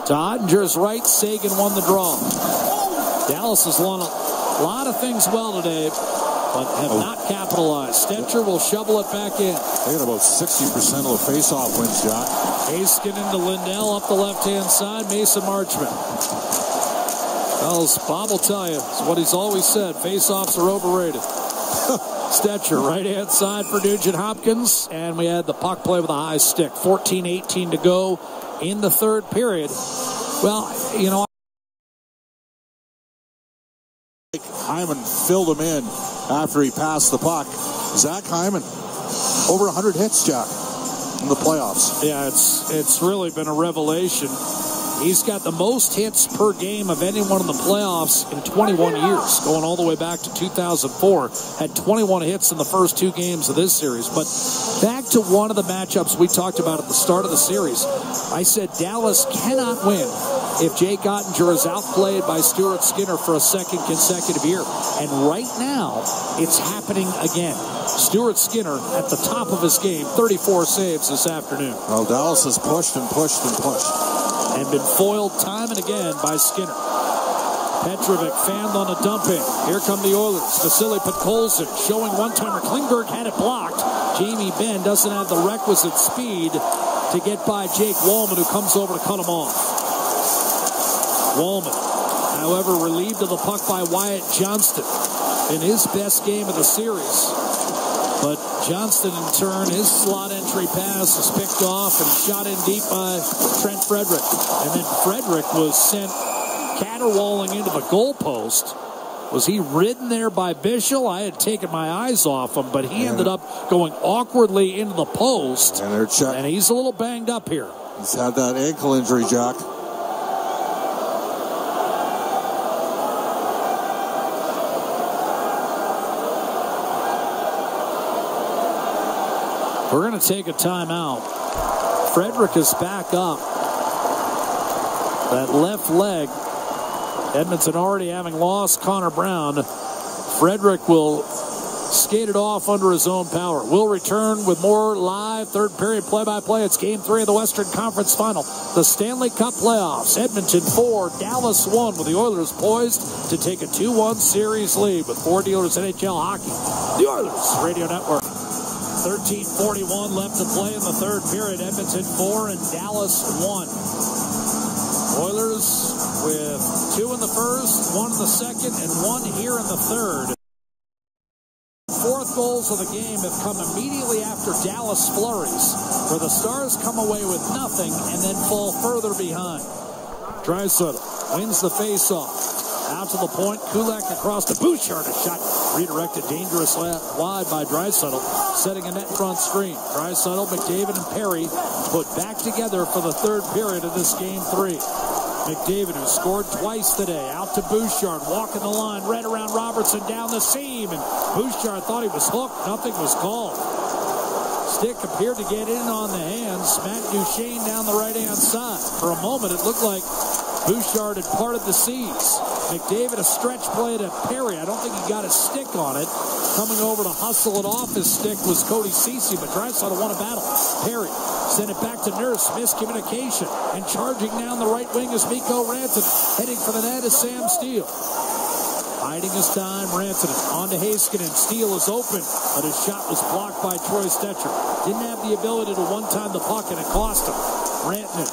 To Ottinger's right, Sagan won the draw. Dallas has won a lot of things well today, but have not capitalized. Stetcher will shovel it back in.
They got about 60% of the face-off wins, Jack.
Heiskanen to Lindell up the left-hand side. Mason Marchment. Well, as Bob will tell you, it's what he's always said. Face-offs are overrated. Stetcher, right-hand side for Nugent Hopkins. And we had the puck play with a high stick. 14-18 to go in the third period. Well, you know,
Hyman filled him in after he passed the puck. Zach Hyman, over 100 hits, Jack, in the playoffs.
Yeah, it's really been a revelation. He's got the most hits per game of anyone in the playoffs in 21 years, going all the way back to 2004. Had 21 hits in the first 2 games of this series. But back to one of the matchups we talked about at the start of the series. I said Dallas cannot win if Jake Ottinger is outplayed by Stuart Skinner for a second consecutive year. And right now, it's happening again. Stuart Skinner at the top of his game, 34 saves this afternoon.
Well, Dallas has pushed and pushed and pushed.
and been foiled time and again by Skinner. Petrovic fanned on a dump in. Here come the Oilers. Vasily Podkolzin showing one-timer. Klingberg had it blocked. Jamie Benn doesn't have the requisite speed to get by Jake Wallman, who comes over to cut him off. Wallman, however, relieved of the puck by Wyatt Johnston in his best game of the series. But Johnston, in turn, his slot entry pass is picked off and shot in deep by Trent Frederick. And then Frederick was sent caterwauling into the goalpost. Was he ridden there by Bischel? I had taken my eyes off him, but he ended up going awkwardly into the post. And he's a little banged up here.
He's had that ankle injury, Jack.
We're going to take a timeout. Frederick is back up. That left leg. Edmonton already having lost Connor Brown. Frederick will skate it off under his own power. We'll return with more live third period play-by-play. It's Game 3 of the Western Conference Final. The Stanley Cup playoffs. Edmonton 4, Dallas 1, with the Oilers poised to take a 2-1 series lead with 4 dealers NHL hockey. The Oilers Radio Network. 13:41 left to play in the third period. Edmonton 4 and Dallas 1. Oilers with 2 in the first, 1 in the second, and 1 here in the third. Fourth goals of the game have come immediately after Dallas flurries, where the Stars come away with nothing and then fall further behind. Draisaitl wins the faceoff. Out to the point, Kulak across to Bouchard. A shot redirected dangerous wide by Draisaitl, setting a net front screen. Draisaitl, McDavid, and Perry put back together for the third period of this Game 3. McDavid, who scored twice today, out to Bouchard, walking the line, right around Robertson, down the seam, and Bouchard thought he was hooked. Nothing was called. Stick appeared to get in on the hands. Matt Duchene down the right-hand side. For a moment, it looked like Bouchard had parted the seas. McDavid, a stretch play to Perry. I don't think he got his stick on it. Coming over to hustle it off his stick was Cody Ceci, but Draisaitl won a battle. Perry sent it back to Nurse. Miscommunication. And charging down the right wing is Mikko Rantanen. Heading for the net is Sam Steele. Biding his time, Rantanen on to Heiskanen. Steele is open, but his shot was blocked by Troy Stecher. Didn't have the ability to one-time the puck, and it cost him. Rantanen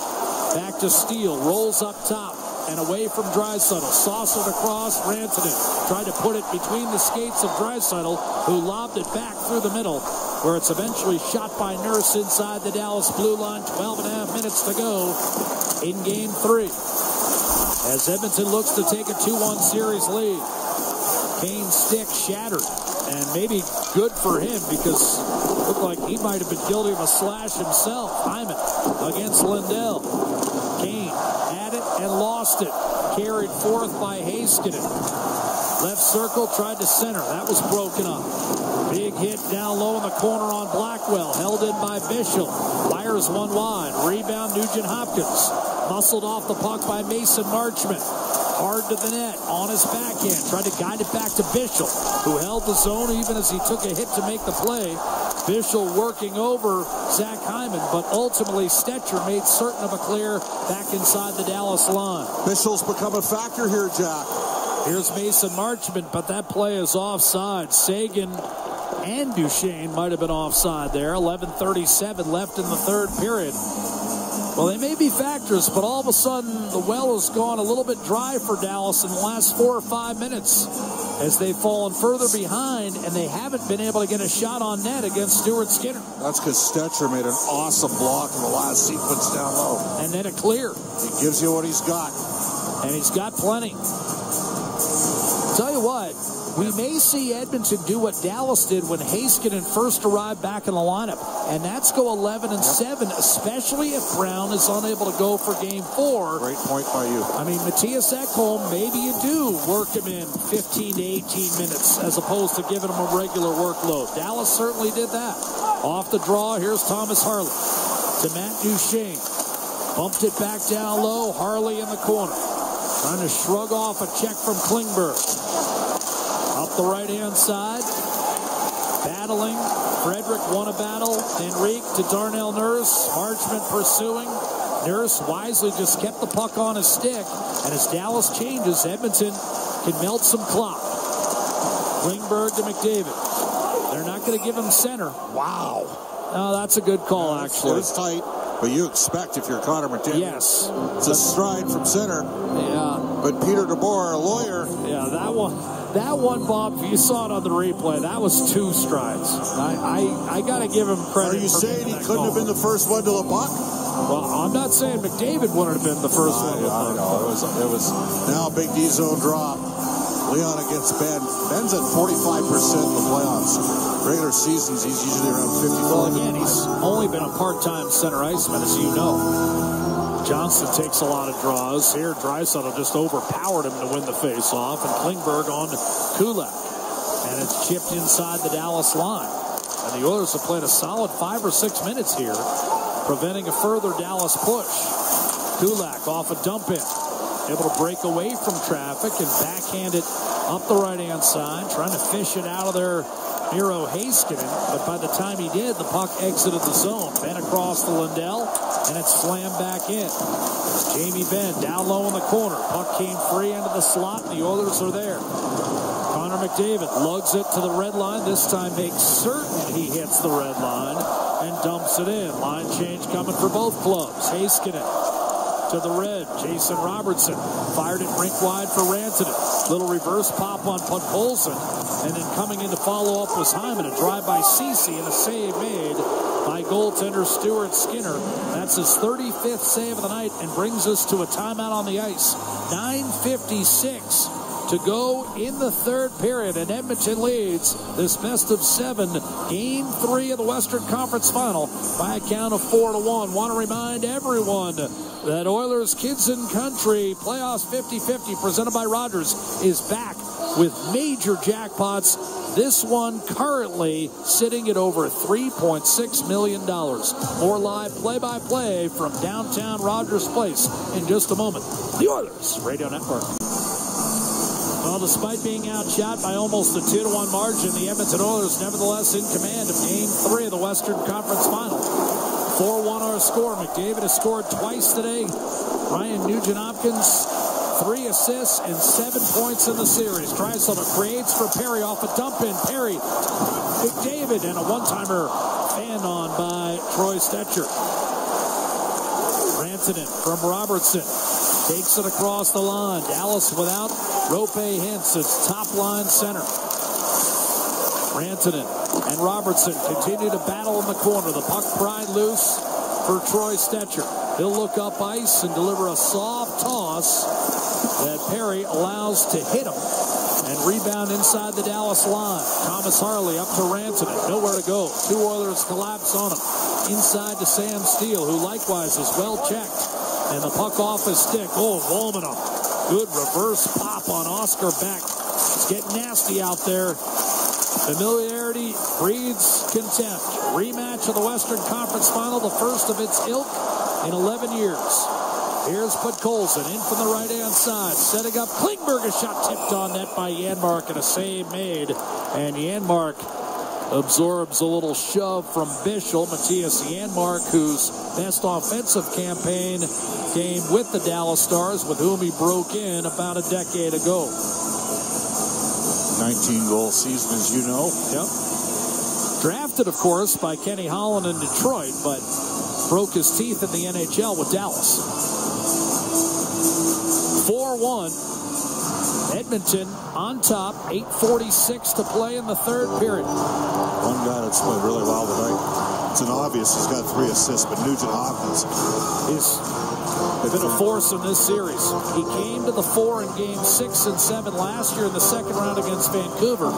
back to Steele. Rolls up top and away from Draisaitl. Saucered across. Rantanen tried to put it between the skates of Draisaitl, who lobbed it back through the middle, where it's eventually shot by Nurse inside the Dallas blue line. 12 and a half minutes to go in Game 3. As Edmonton looks to take a 2-1 series lead. Kane's stick shattered, and maybe good for him because it looked like he might have been guilty of a slash himself. Hyman against Lindell. Kane had it and lost it. Carried forth by Heiskanen. Left circle, tried to center. That was broken up. Big hit down low in the corner on Blackwell. Held in by Bischel. Fires one wide. Rebound Nugent Hopkins. Muscled off the puck by Mason Marchment. Hard to the net on his backhand. Tried to guide it back to Bischel, who held the zone even as he took a hit to make the play. Bischel working over Zach Hyman, but ultimately Stecher made certain of a clear back inside the Dallas line.
Bischel's become a factor here, Jack.
Here's Mason Marchment, but that play is offside. Sagan and Duchene might have been offside there. 11:37 left in the third period. Well, they may be factors, but all of a sudden the well has gone a little bit dry for Dallas in the last 4 or 5 minutes as they've fallen further behind, and they haven't been able to get a shot on net against Stuart Skinner.
That's because Stecher made an awesome block in the last sequence down low.
And then a clear.
He gives you what he's got.
And he's got plenty. Tell you what, we may see Edmonton do what Dallas did when Heiskanen first arrived back in the lineup, and that's go 11-7, especially if Brown is unable to go for Game 4.
Great point by you.
I mean, Matthias Ekholm, maybe you do work him in 15 to 18 minutes as opposed to giving him a regular workload. Dallas certainly did that. Off the draw, here's Thomas Harley to Matt Duchene. Bumped it back down low, Harley in the corner. Trying to shrug off a check from Klingberg. Up the right-hand side. Battling. Frederick won a battle. Henrique to Darnell Nurse. Marchment pursuing. Nurse wisely just kept the puck on his stick, and as Dallas changes, Edmonton can melt some clock. Klingberg to McDavid. They're not going to give him center.
Wow.
No, that's a good call, actually.
It's tight, but you expect if you're Connor McDavid.
Yes.
It's a stride from center.
Yeah.
But Peter DeBoer, a lawyer.
Yeah, that one, Bob, if you saw it on the replay, that was 2 strides. I got to give him credit.
Are you saying he couldn't have been the first one to the puck?
Well, I'm not saying McDavid wouldn't have been the first one.
I know. It was now a big D zone drop. Leon against Ben. Ben's at 45% in the playoffs. Regular seasons, he's usually around 55.
Well, again, he's only been a part-time center iceman, as you know. Johnson takes a lot of draws. Here, Draisaitl just overpowered him to win the face-off, and Klingberg on Kulak. And it's chipped inside the Dallas line. And the Oilers have played a solid 5 or 6 minutes here, preventing a further Dallas push. Kulak off a dump-in. Able to break away from traffic and backhand it up the right-hand side, trying to fish it out of there, Miro Heiskanen. But by the time he did, the puck exited the zone. Benn across the Lindell, and it's slammed back in. Jamie Benn down low in the corner. Puck came free into the slot, and the Oilers are there. Connor McDavid lugs it to the red line. This time makes certain he hits the red line and dumps it in. Line change coming for both clubs. Heiskanen to the red. Jason Robertson fired it rink wide for Rantanen. Little reverse pop on Podkolzin. And then coming in to follow up was Hyman. A drive by Ceci and a save made by goaltender Stuart Skinner. That's his 35th save of the night and brings us to a timeout on the ice. 9:56 to go in the third period, and Edmonton leads this best of 7, Game 3 of the Western Conference Final by a count of 4-1. Want to remind everyone that Oilers Kids and Country Playoffs 50-50 presented by Rogers is back with major jackpots. This one currently sitting at over $3.6 million. More live play-by-play from downtown Rogers Place in just a moment. The Oilers Radio Network. Well, despite being outshot by almost a 2-1 margin, the Edmonton Oilers nevertheless in command of Game 3 of the Western Conference Final. 4-1 our score. McDavid has scored twice today. Ryan Nugent-Hopkins, 3 assists and 7 points in the series. Draisaitl creates for Perry off a dump-in. Perry, McDavid, and a one-timer fanned on by Troy Stecher. Rantanen from Robertson. Takes it across the line. Dallas without Rope Hintz. It's top line center. Rantanen and Robertson continue to battle in the corner. The puck pried loose for Troy Stecher. He'll look up ice and deliver a soft toss that Perry allows to hit him and rebound inside the Dallas line. Thomas Harley up to Rantanen. Nowhere to go. 2 Oilers collapse on him. Inside to Sam Steele, who likewise is well checked. And the puck off his stick. Oh, Volmanov. Good reverse pop on Oscar Beck. It's getting nasty out there. Familiarity breeds contempt. Rematch of the Western Conference Final, the first of its ilk in 11 years. Here's Podkolzin in from the right-hand side. Setting up Klingberg. A shot tipped on net by Janmark and a save made. And Janmark absorbs a little shove from Bischel. Matthias Janmark, whose best offensive campaign came with the Dallas Stars, with whom he broke in about a decade ago.
19-goal season, as you know.
Yep. Drafted, of course, by Kenny Holland in Detroit, but broke his teeth in the NHL with Dallas. 4-1. Edmonton on top. 8:46 to play in the third period.
One guy that's played really well tonight. It's an obvious he's got 3 assists, but Nugent-Hopkins
is been a force in this series. He came to the fore in Game 6 and 7 last year in the second round against Vancouver,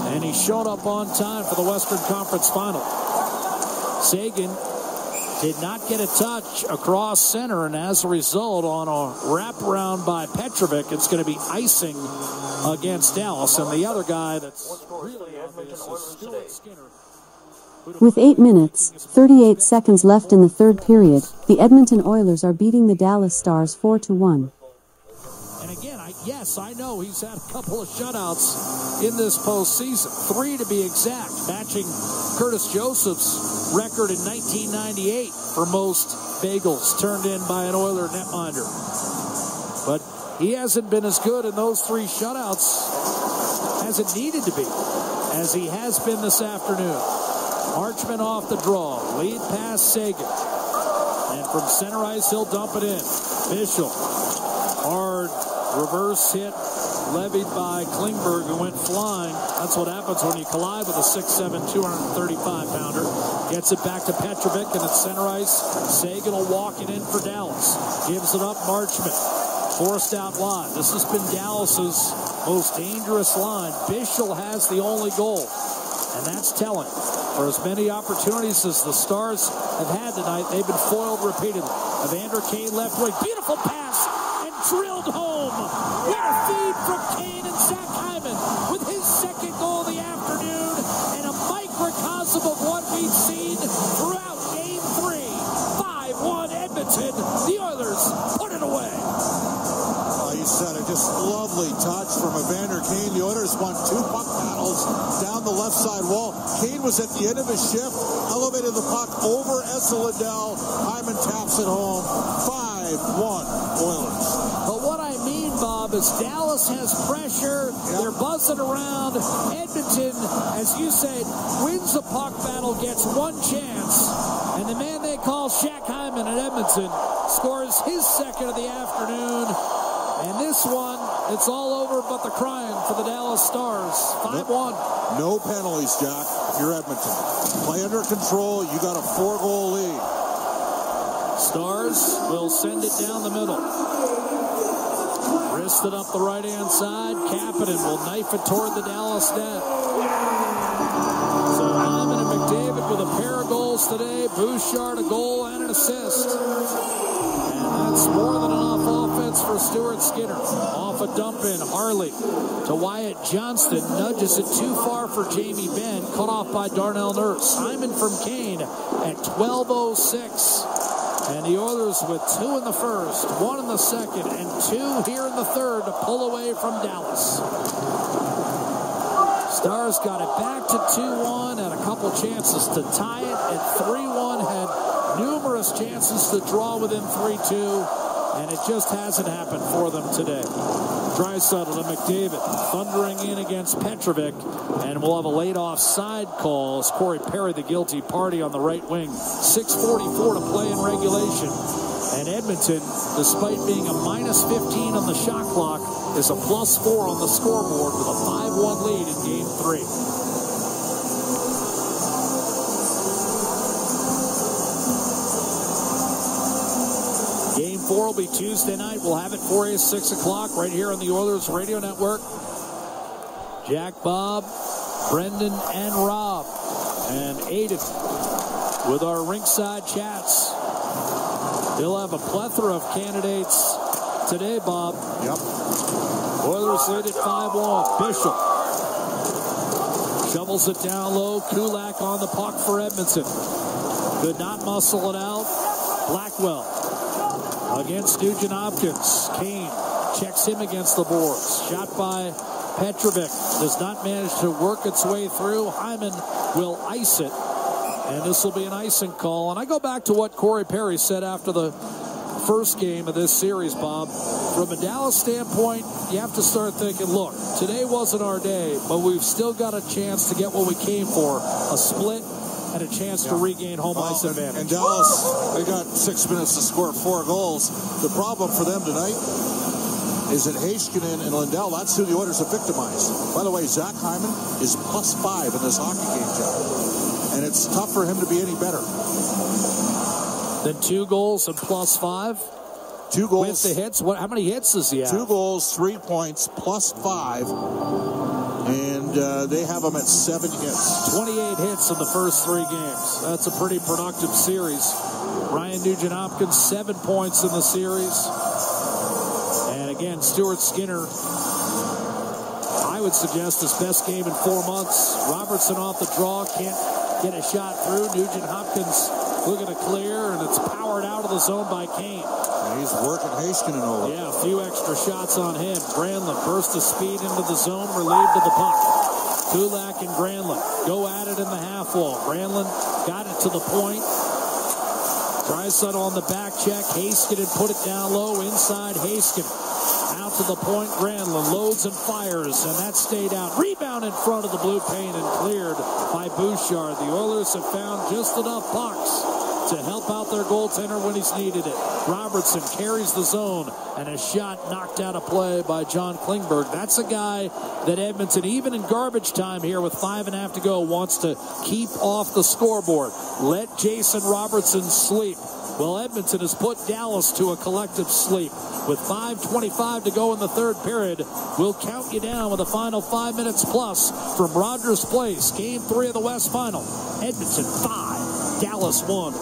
and he showed up on time for the Western Conference Final. Sagan did not get a touch across center, and as a result, on a wraparound by Petrovic, it's going to be icing against Dallas. And the other guy that's really obvious is Stuart Skinner.
With 8 minutes, 38 seconds left in the third period, the Edmonton Oilers are beating the Dallas Stars 4-1.
And again, I know he's had a couple of shutouts in this postseason. 3 to be exact, matching Curtis Joseph's record in 1998 for most bagels turned in by an Oiler netminder. But he hasn't been as good in those 3 shutouts as it needed to be, as he has been this afternoon. Marchman off the draw. Lead pass Sagan. And from center ice, he'll dump it in. Bischel. Hard reverse hit levied by Klingberg, who went flying. That's what happens when you collide with a 6'7", 235-pounder. Gets it back to Petrovic, and at center ice, Sagan will walk it in for Dallas. Gives it up, Marchman. Forced out wide. This has been Dallas's most dangerous line. Bischel has the only goal, and that's telling. For as many opportunities as the Stars have had tonight, they've been foiled repeatedly. Evander Kane left wing. Beautiful pass and drilled home. What a feed from Kane and Zach Hyman with his second goal of the afternoon and a microcosm of what we've seen throughout Game 3. 5-1 Edmonton. The Oilers put it away.
You said it, just lovely touch from Evander Kane. The Oilers won 2 puck battles down the left side wall. Kane was at the end of his shift, elevated the puck over Esa Lindell. Hyman taps it home. 5-1 Oilers.
But what I mean, Bob, is Dallas has pressure. Yep. They're buzzing around. Edmonton, as you said, wins the puck battle, gets 1 chance. And the man they call Shaq Hyman at Edmonton scores his second of the afternoon. And this one, it's all over but the crying for the Dallas Stars. 5-1.
No penalties, Jack, if you're Edmonton. Play under control. You got a 4-goal lead.
Stars will send it down the middle. Wristed up the right-hand side. Kapanen will knife it toward the Dallas net. So Hyman and McDavid with a pair of goals today. Bouchard a goal and an assist. That's more than enough offense for Stuart Skinner. Off a dump in, Harley to Wyatt Johnston. Nudges it too far for Jamie Benn. Cut off by Darnell Nurse. Hyman from Kane at 12:06. And the Oilers with 2 in the first, 1 in the second, and 2 here in the third to pull away from Dallas. Stars got it back to 2-1, had a couple chances to tie it. At 3-1, had numerous chances to draw within 3-2, and it just hasn't happened for them today. Draisaitl to McDavid, thundering in against Petrovic, and we'll have a late offside call as Corey Perry, the guilty party, on the right wing. 6:44 to play in regulation, and Edmonton, despite being a -15 on the shot clock, is a +4 on the scoreboard with a 5-1 lead in Game 3. Game 4 will be Tuesday night. We'll have it for you 6 o'clock right here on the Oilers Radio Network. Jack, Bob, Brendan, and Rob, and Aiden with our ringside chats. He'll have a plethora of candidates today, Bob.
Yep.
Oilers lead at 5-1. Bischel shovels it down low. Kulak on the puck for Edmonton. Could not muscle it out. Blackwell against Nugent Hopkins. Kane checks him against the boards. Shot by Petrovic. Does not manage to work its way through. Hyman will ice it. And this will be an icing call. And I go back to what Corey Perry said after the first game of this series, Bob. From a Dallas standpoint, you have to start thinking, look, today wasn't our day, but we've still got a chance to get what we came for. A split and a chance to regain home ice advantage.
And Dallas, they got 6 minutes to score 4 goals. The problem for them tonight is that Heiskanen and Lindell, that's who the Oilers have victimized. By the way, Zach Hyman is +5 in this hockey game, Jack. And it's tough for him to be any better.
Then 2 goals and +5?
2 goals.
With the hits? How many hits does he have?
2 goals, 3 points, +5. And they have him at 7 hits.
28 hits in the first 3 games. That's a pretty productive series. Ryan Nugent-Hopkins, 7 points in the series. And again, Stuart Skinner, I would suggest his best game in 4 months. Robertson off the draw, can't get a shot through. Nugent-Hopkins looking to clear, and it's powered out of the zone by Kane.
And he's working Heiskanen over.
Yeah, a few extra shots on him. Granlund burst of speed into the zone, relieved of the puck. Kulak and Granlund go at it in the half wall. Granlund got it to the point. Draisaitl on the back check. Heiskanen put it down low. Inside Heiskanen. Out to the point. Granlund loads and fires, and that stayed out. Rebound in front of the blue paint and cleared by Bouchard. The Oilers have found just enough pucks to help out their goaltender when he's needed it. Robertson carries the zone, and a shot knocked out of play by John Klingberg. That's a guy that Edmonton, even in garbage time here with 5.5 to go, wants to keep off the scoreboard. Let Jason Robertson sleep. Well, Edmonton has put Dallas to a collective sleep. With 5:25 to go in the third period, we'll count you down with the final 5 minutes plus from Rogers Place. Game 3 of the West Final. Edmonton 5, Dallas 1.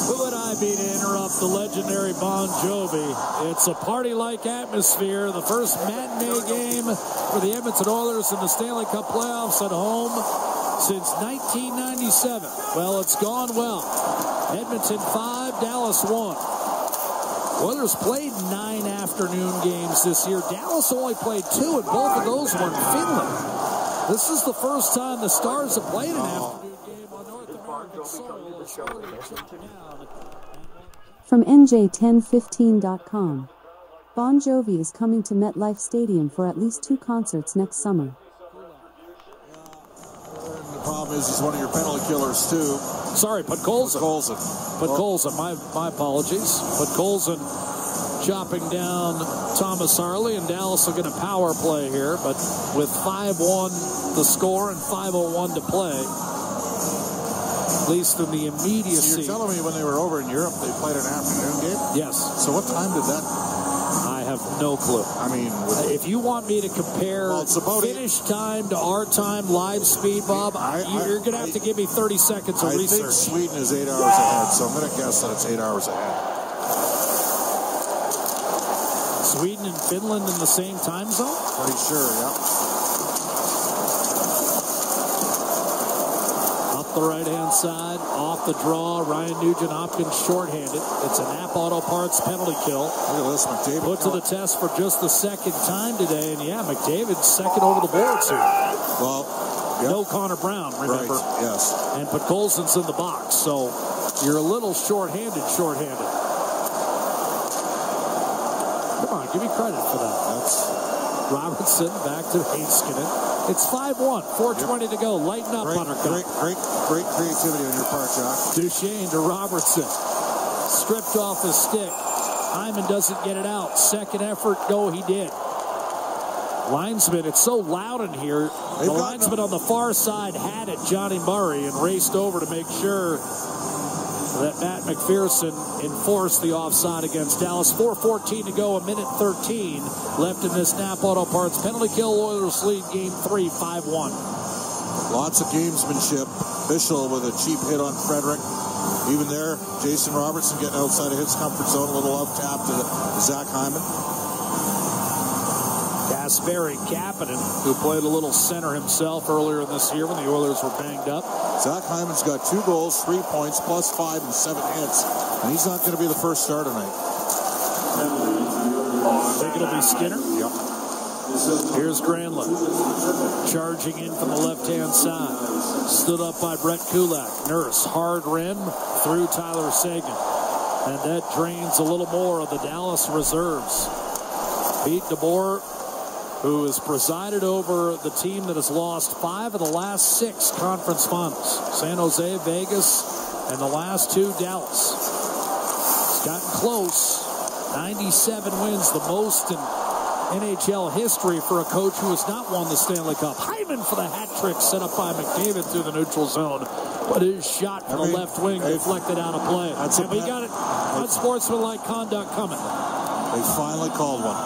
Who would I be to interrupt the legendary Bon Jovi? It's a party-like atmosphere. The first matinee game for the Edmonton Oilers in the Stanley Cup playoffs at home since 1997. Well, it's gone well. Edmonton 5, Dallas 1. Oilers played 9 afternoon games this year. Dallas only played 2, and both of those were in Finland. This is the first time the Stars have played an afternoon game on North American soil.
From NJ1015.com. Bon Jovi is coming to MetLife Stadium for at least 2 concerts next summer.
The problem is he's one of your penalty killers, too.
Sorry, Podkolzin. Podkolzin, my apologies. Podkolzin chopping down Thomas Harley, and Dallas will get a power play here, but with 5-1 the score and 5:01 to play, at least in the immediacy.
So you're telling me when they were over in Europe, they played an afternoon game?
Yes.
So what time did that?
I have no clue.
I mean,
if you want me to compare finish time to our time, live speed, Bob, you're going to have to give me 30 seconds of research.
I think Sweden is 8 hours ahead, so I'm going to guess that it's 8 hours ahead.
Sweden and Finland in the same time zone?
Pretty sure, yeah.
The right-hand side, off the draw, Ryan Nugent-Hopkins shorthanded. It's a Napa Auto Parts penalty kill.
Look at this, McDavid.
Put to the test for just the second time today, and yeah, McDavid's second over the boards here.
Well, yep.
No Connor Brown, remember?
Right, yes.
And Podkolzin's in the box, so you're a little shorthanded. Come on, give me credit for that.
That's
Robertson back to Heiskanen. It's 5-1, 4:20 to go. Lighten up, Buttercup.
Great creativity on your part, Jock.
Duchesne to Robertson. Stripped off his stick. Hyman doesn't get it out. Second effort, no, he did. Linesman, it's so loud in here. The linesman on the far side had it, Johnny Murray, and raced over to make sure that Matt McPherson enforced the offside against Dallas. 4:14 to go, 1:13 left in this Napa Auto Parts penalty kill. Oilers lead game 3, 5-1.
Lots of gamesmanship. Bischel with a cheap hit on Frederick. Even there, Jason Robertson getting outside of his comfort zone. A little up tap to Zach Hyman.
Kasperi Kapanen, who played a little center himself earlier in this year when the Oilers were banged up.
Zach Hyman's got 2 goals, 3 points, plus 5 and 7 hits. And he's not going to be the first star tonight.
Think it'll be Skinner?
Yep.
Here's Granlund. Charging in from the left-hand side. Stood up by Brett Kulak. Nurse, hard rim through Tyler Seguin. And that drains a little more of the Dallas reserves. Pete DeBoer, who has presided over the team that has lost 5 of the last 6 conference finals. San Jose, Vegas, and the last 2, Dallas. It's gotten close. 97 wins, the most in NHL history for a coach who has not won the Stanley Cup. Hyman for the hat trick set up by McDavid through the neutral zone. But his shot from the left wing deflected out of play. And we got it. Unsportsmanlike conduct coming.
They finally called one.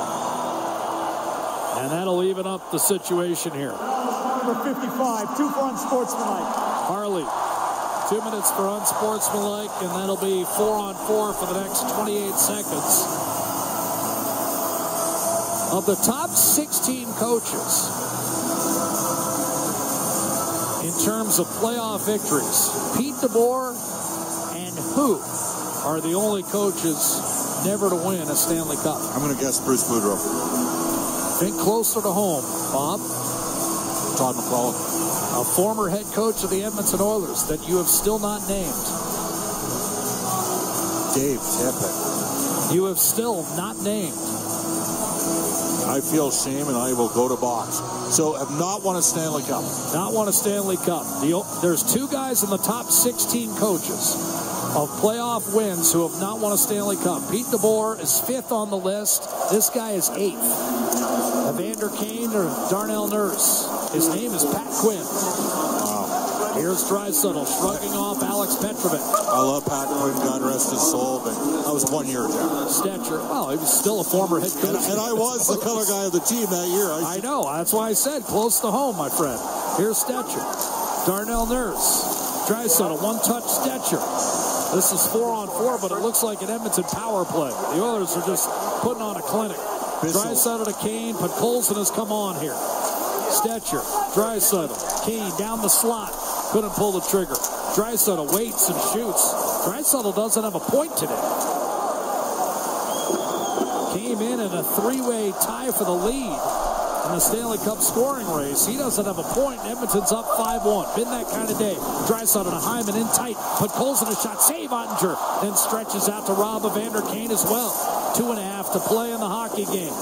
And that'll even up the situation here.
Number 55, 2 for unsportsmanlike.
Harley, 2 minutes for unsportsmanlike, and that'll be 4-on-4 for the next 28 seconds. Of the top 16 coaches in terms of playoff victories, Pete DeBoer and who are the only coaches never to win a Stanley Cup?
I'm going to guess Bruce Boudreau.
Think closer to home, Bob.
Todd McClellan.
A former head coach of the Edmonton Oilers that you have still not named.
Dave Tippett.
You have still not named.
I feel shame, and I will go to box. So, have not won a Stanley Cup.
Not won a Stanley Cup. There's two guys in the top 16 coaches of playoff wins who have not won a Stanley Cup. Pete DeBoer is 5th on the list. This guy is 8th. Evander Kane or Darnell Nurse. His name is Pat Quinn.
Wow.
Here's Draisaitl shrugging off Alex Petrovic.
I love Pat Quinn, God rest his soul, but that was 1 year, Jack.
Stetcher, well, he was still a former head coach.
And I was the color guy of the team that year.
I know, that's why I said close to home, my friend. Here's Stetcher. Darnell Nurse. Draisaitl, one-touch Stetcher. This is 4-on-4, but it looks like an Edmonton power play. The Oilers are just putting on a clinic. Draisaitl to Kane, but Colson has come on here. Stetcher, Draisaitl, Kane down the slot. Couldn't pull the trigger. Draisaitl waits and shoots. Draisaitl doesn't have a point today. Came in a three-way tie for the lead in the Stanley Cup scoring race. He doesn't have a point. Edmonton's up 5-1. Been that kind of day. Draisaitl to Hyman in tight. Put Colson a shot. Save Ottinger. Then stretches out to Rob Evander Kane as well. 2.5 to play in the hockey game.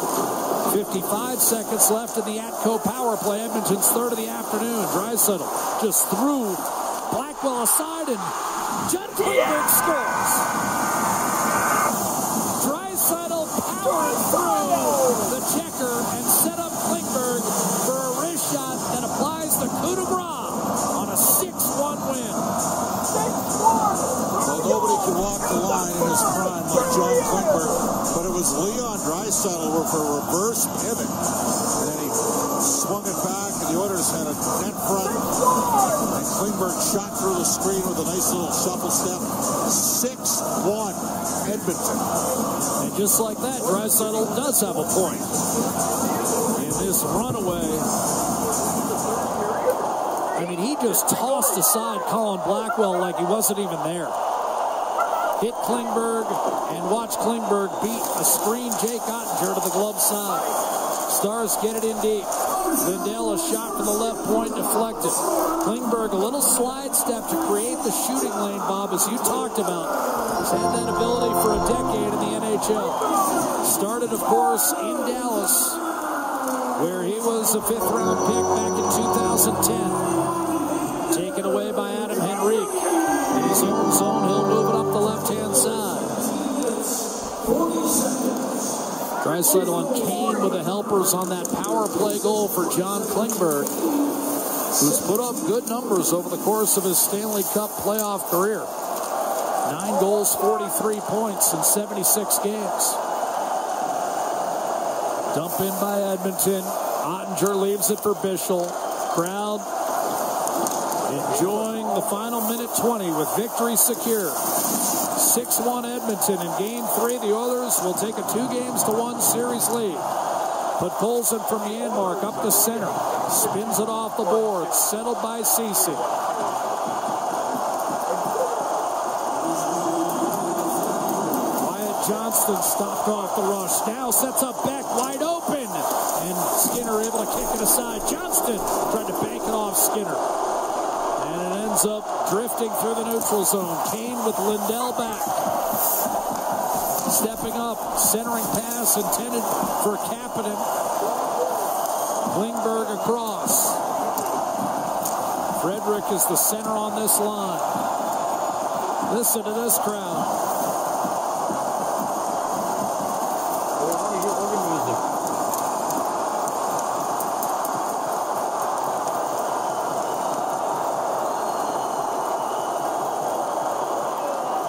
55 seconds left in the Atco power play. Edmonton's third of the afternoon. Draisaitl just threw Blackwell aside, and John Klingberg scores. Draisaitl powered through the checker and set up Klingberg for a wrist shot that applies the coup de grace on a 6-1 win.
Well, nobody can walk the line in his prime like John Klingberg, but it was Leon Draisaitl for a reverse pivot. And then he swung it back, and the Oilers had a net front. And Klingberg shot through the screen with a nice little shuffle step. 6-1 Edmonton.
And just like that, Draisaitl does have a point in this runaway. I mean, he just tossed aside Colin Blackwell like he wasn't even there. Hit Klingberg, and watch Klingberg beat a screen Jake Ottinger to the glove side. Stars get it in deep. Lindell, a shot from the left point, deflected. Klingberg, a little slide step to create the shooting lane, Bob, as you talked about. He's had that ability for a decade in the NHL. Started, of course, in Dallas, where he was a 5th-round pick back in 2010. Taken away by Adam Henrique. In his own zone, he'll move it up the left-hand side. Draisaitl on Kane with the helpers on that power play goal for John Klingberg, who's put up good numbers over the course of his Stanley Cup playoff career. 9 goals, 43 points in 76 games. Dump in by Edmonton. Ottinger leaves it for Bischel. Crowd enjoying the final minute 20 with victory secure. 6-1 Edmonton in Game 3. The Oilers will take a 2-1 series lead. Put Colson from Janmark up the center. Spins it off the board. Settled by Ceci. Wyatt Johnston stopped off the rush. Now sets up Beck wide open. And Skinner able to kick it aside. Johnston tried to bank it off Skinner. And it ends up drifting through the neutral zone. Kane with Lindell back. Stepping up. Centering pass intended for Kapanen. Klingberg across. Frederick is the center on this line. Listen to this crowd.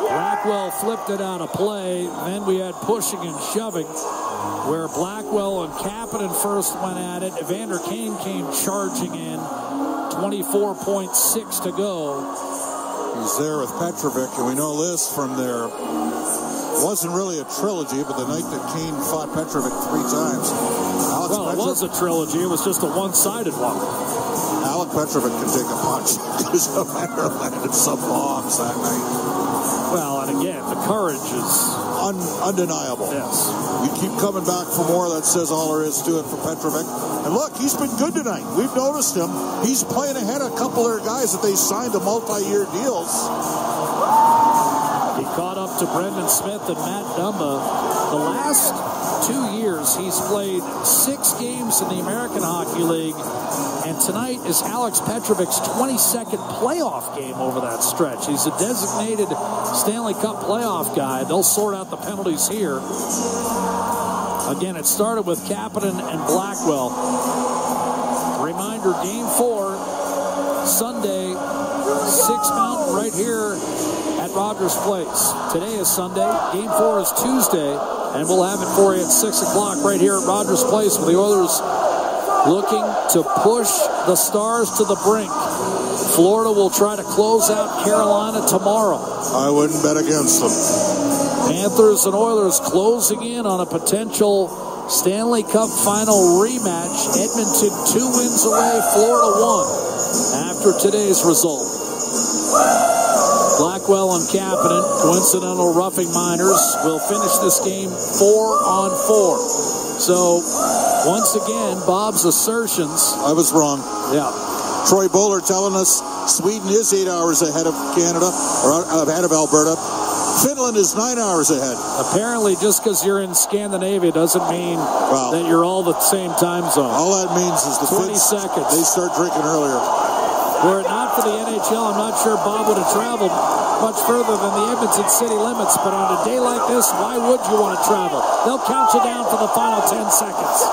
Blackwell flipped it out of play. Then we had pushing and shoving, where Blackwell and Kapanen first went at it. Evander Kane came charging in. 24.6 to go.
He's there with Petrovic, and we know this from their, wasn't really a trilogy, but the night that Kane fought Petrovic 3 times.
It was a trilogy. It was just a one-sided one.
Alec Petrovic can take a punch. Because Evander landed some bombs that night.
Well, and again, the courage is
undeniable.
Yes.
You keep coming back for more. That says all there is to it for Petrovic. And look, he's been good tonight. We've noticed him. He's playing ahead of a couple of their guys that they signed to multi-year deals.
He caught up to Brendan Smith and Matt Dumba. The last 2 years, he's played 6 games in the American Hockey League. And tonight is Alex Petrovic's 22nd playoff game over that stretch. He's a designated Stanley Cup playoff guy. They'll sort out the penalties here. Again, it started with Kapanen and Blackwell. Reminder, Game 4, Sunday, 6 Mountain right here at Rogers Place. Today is Sunday. Game 4 is Tuesday. And we'll have it for you at 6 o'clock right here at Rogers Place with the Oilers looking to push the Stars to the brink. Florida will try to close out Carolina tomorrow.
I wouldn't bet against them.
Panthers and Oilers closing in on a potential Stanley Cup final rematch. Edmonton 2 wins away, Florida 1 after today's result. Blackwell and Kapanen, coincidental roughing minors, will finish this game 4-on-4. So, once again, Bob's assertions.
I was wrong.
Yeah.
Troy Bowler telling us Sweden is 8 hours ahead of Canada, or ahead of Alberta. Finland is 9 hours ahead.
Apparently, just because you're in Scandinavia doesn't mean that you're all the same time zone.
All that means is the
20
Finns,
seconds.
They start drinking earlier.
Were it not for the NHL, I'm not sure Bob would have traveled much further than the Edmonton city limits. But on a day like this, why would you want to travel? They'll count you down for the final 10 seconds.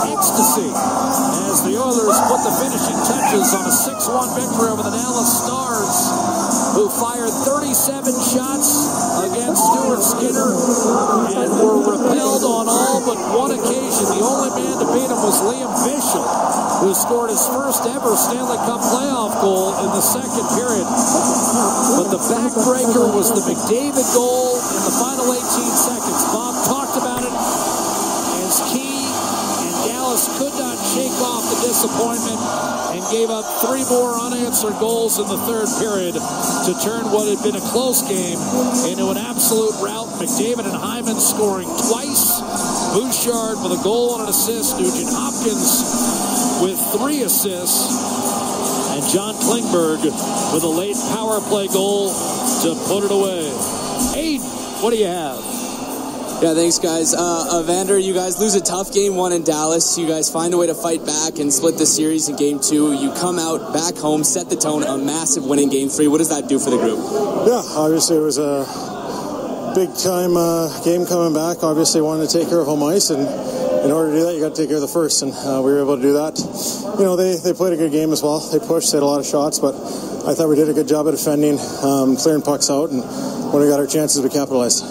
Ecstasy as the Oilers put the finishing touches on a 6-1 victory over the Dallas Stars, who fired 37 shots against Stuart Skinner and were repelled on all but one occasion. The only man to beat him was Liam Bichsel, who scored his first ever Stanley Cup playoff goal in the second period. But the backbreaker was the McDavid goal in the final 18 seconds. Bob talked about it as key. Could not shake off the disappointment and gave up 3 more unanswered goals in the third period to turn what had been a close game into an absolute rout. McDavid and Hyman scoring twice. Bouchard with a goal and an assist. Nugent Hopkins with 3 assists. And John Klingberg with a late power play goal to put it away. Aiden, what do you have?
Yeah, thanks, guys. Evander, you guys lose a tough Game 1 in Dallas. You guys find a way to fight back and split the series in Game 2. You come out back home, set the tone, a massive win in Game 3. What does that do for the group?
Yeah, obviously it was a big-time game coming back. Obviously wanted to take care of home ice, and in order to do that, you got to take care of the first, and we were able to do that. You know, they played a good game as well. They pushed, they had a lot of shots, but I thought we did a good job of defending, clearing pucks out, and when we got our chances, we capitalized.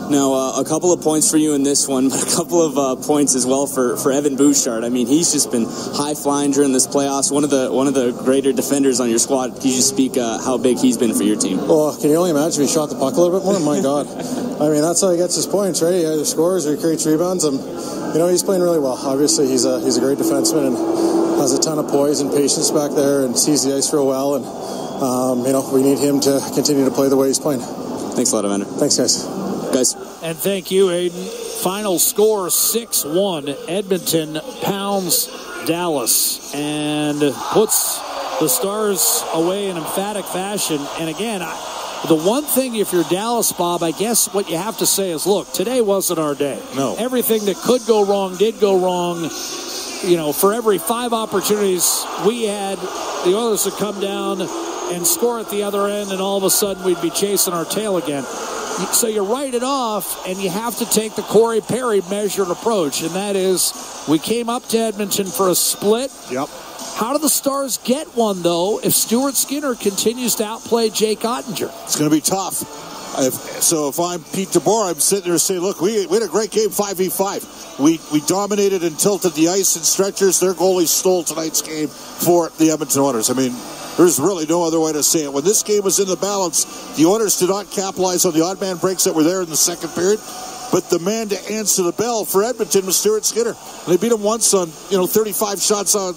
Now, a couple of points for you in this one, but a couple of points as well for Evan Bouchard. I mean, he's just been high-flying during this playoffs. One of the greater defenders on your squad. Can you just speak how big he's been for your team?
Well, can you only imagine if he shot the puck a little bit more? My God. I mean, that's how he gets his points, right? He either scores or he creates rebounds. You know, he's playing really well. Obviously, he's a great defenseman and has a ton of poise and patience back there and sees the ice real well. And, you know, we need him to continue to play the way he's playing.
Thanks a lot, Evander.
Thanks, guys.
And thank you, Aiden. Final score 6-1. Edmonton pounds Dallas and puts the Stars away in emphatic fashion. And again, the one thing, if you're Dallas, Bob, I guess what you have to say is, look, today wasn't our day.
No.
Everything that could go wrong did go wrong. You know, for every 5 opportunities we had, the Oilers would come down and score at the other end, and all of a sudden we'd be chasing our tail again. So you write it off, and you have to take the Corey Perry measured approach, and that is we came up to Edmonton for a split.
Yep.
How do the Stars get one, though, if Stuart Skinner continues to outplay Jake Ottinger?
It's going to be tough. If I'm Pete DeBoer, I'm sitting there saying, look, we had a great game 5v5. We dominated and tilted the ice and stretchers. Their goalie stole tonight's game for the Edmonton Oilers. I mean, there's really no other way to say it. When this game was in the balance, the Oilers did not capitalize on the odd man breaks that were there in the second period. But the man to answer the bell for Edmonton was Stuart Skinner. And they beat him once on, 36 shots on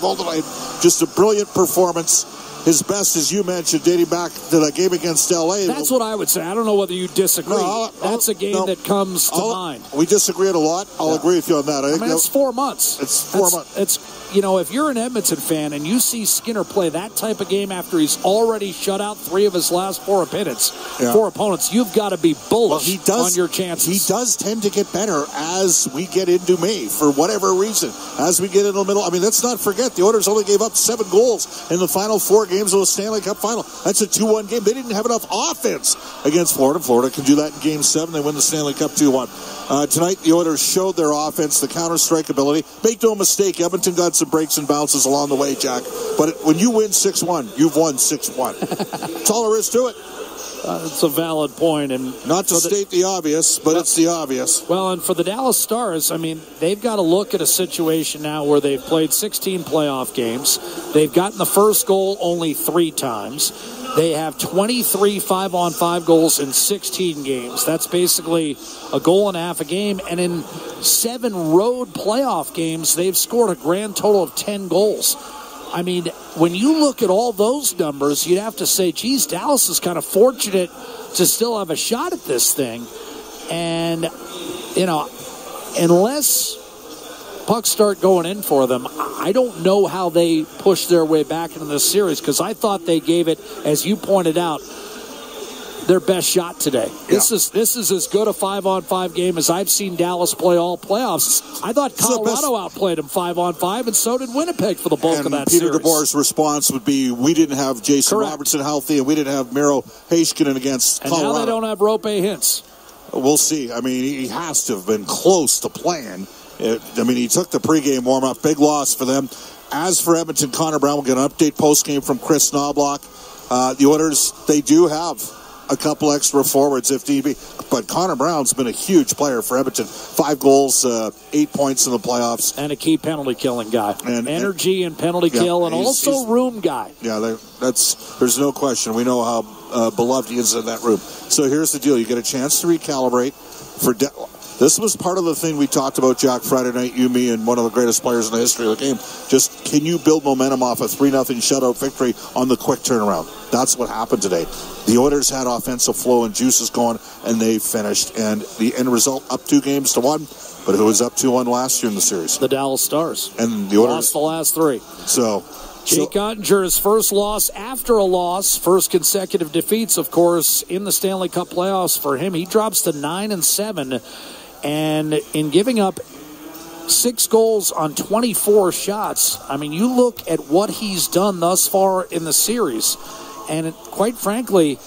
goal tonight. Just a brilliant performance. His best, as you mentioned, dating back to the game against L.A.
That's what I would say. I don't know whether you disagree. That's a game that comes to mind.
We disagreed a lot. I'll agree with you on that.
I mean, it's 4 months.
It's 4 months.
It's, if you're an Edmonton fan and you see Skinner play that type of game after he's already shut out 3 of his last 4 opponents, you've got to be bullish on your chances.
He does tend to get better as we get into May, for whatever reason. As we get in the middle, I mean, let's not forget, the Oilers only gave up 7 goals in the final 4 games of the Stanley Cup final. That's a 2-1 game. They didn't have enough offense against Florida. Florida can do that in Game 7. They win the Stanley Cup 2-1. Tonight, the Oilers showed their offense, the counter-strike ability. Make no mistake, Edmonton got some breaks and bounces along the way, Jack. But when you win 6-1, you've won 6-1. That's all there is to it.
It's a valid point. And
not to state the obvious, but it's the obvious.
Well, and for the Dallas Stars, I mean, they've got to look at a situation now where they've played 16 playoff games. They've gotten the first goal only 3 times. They have 23 5-on-5 goals in 16 games. That's basically a goal and a half a game. And in 7 road playoff games, they've scored a grand total of 10 goals. I mean, when you look at all those numbers, you'd have to say, geez, Dallas is kind of fortunate to still have a shot at this thing. And, unless pucks start going in for them, I don't know how they push their way back into this series, because I thought they gave it, as you pointed out, their best shot today. Yeah. This is as good a 5-on-5 game as I've seen Dallas play all playoffs. I thought Colorado outplayed them 5-on-5, and so did Winnipeg for the bulk of that
Peter
series.
Peter DeBoer's response would be, we didn't have Jason Robertson healthy, and we didn't have Miro Heiskanen against Colorado.
And now they don't have Roope Hintz.
We'll see. I mean, he has to have been close to playing. He took the pregame warm-up. Big loss for them. As for Edmonton, Connor Brown will get an update postgame from Chris Knobloch. The Oilers, they do have a couple extra forwards if need be. But Connor Brown's been a huge player for Edmonton. 5 goals, 8 points in the playoffs.
And a key penalty killing guy. And energy and penalty kill, and also room guy.
Yeah, there's no question. We know how beloved he is in that room. So here's the deal. You get a chance to recalibrate. This was part of the thing we talked about, Jack, Friday night, you, me, and one of the greatest players in the history of the game. Just, can you build momentum off a 3-0 shutout victory on the quick turnaround? That's what happened today. The Oilers had offensive flow and juices going, and they finished. And the end result, up 2-1. But who was up 2-1 last year in the series?
The Dallas Stars.
And the Oilers
lost the last 3.
So
Jake Ottinger, his first loss after a loss, first consecutive defeats, of course, in the Stanley Cup playoffs for him. He drops to 9-7. And in giving up 6 goals on 24 shots, I mean, you look at what he's done thus far in the series, and quite frankly,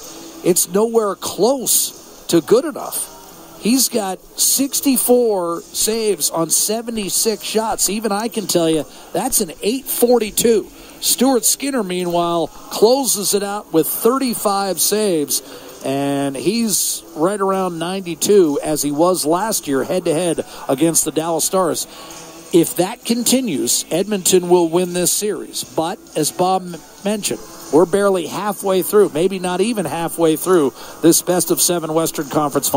it's nowhere close to good enough. He's got 64 saves on 76 shots. Even I can tell you, that's an .842. Stuart Skinner, meanwhile, closes it out with 35 saves. And he's right around 92, as he was last year, head-to-head against the Dallas Stars. If that continues, Edmonton will win this series. But, as Bob mentioned, we're barely halfway through, maybe not even halfway through this best-of-7 Western Conference final.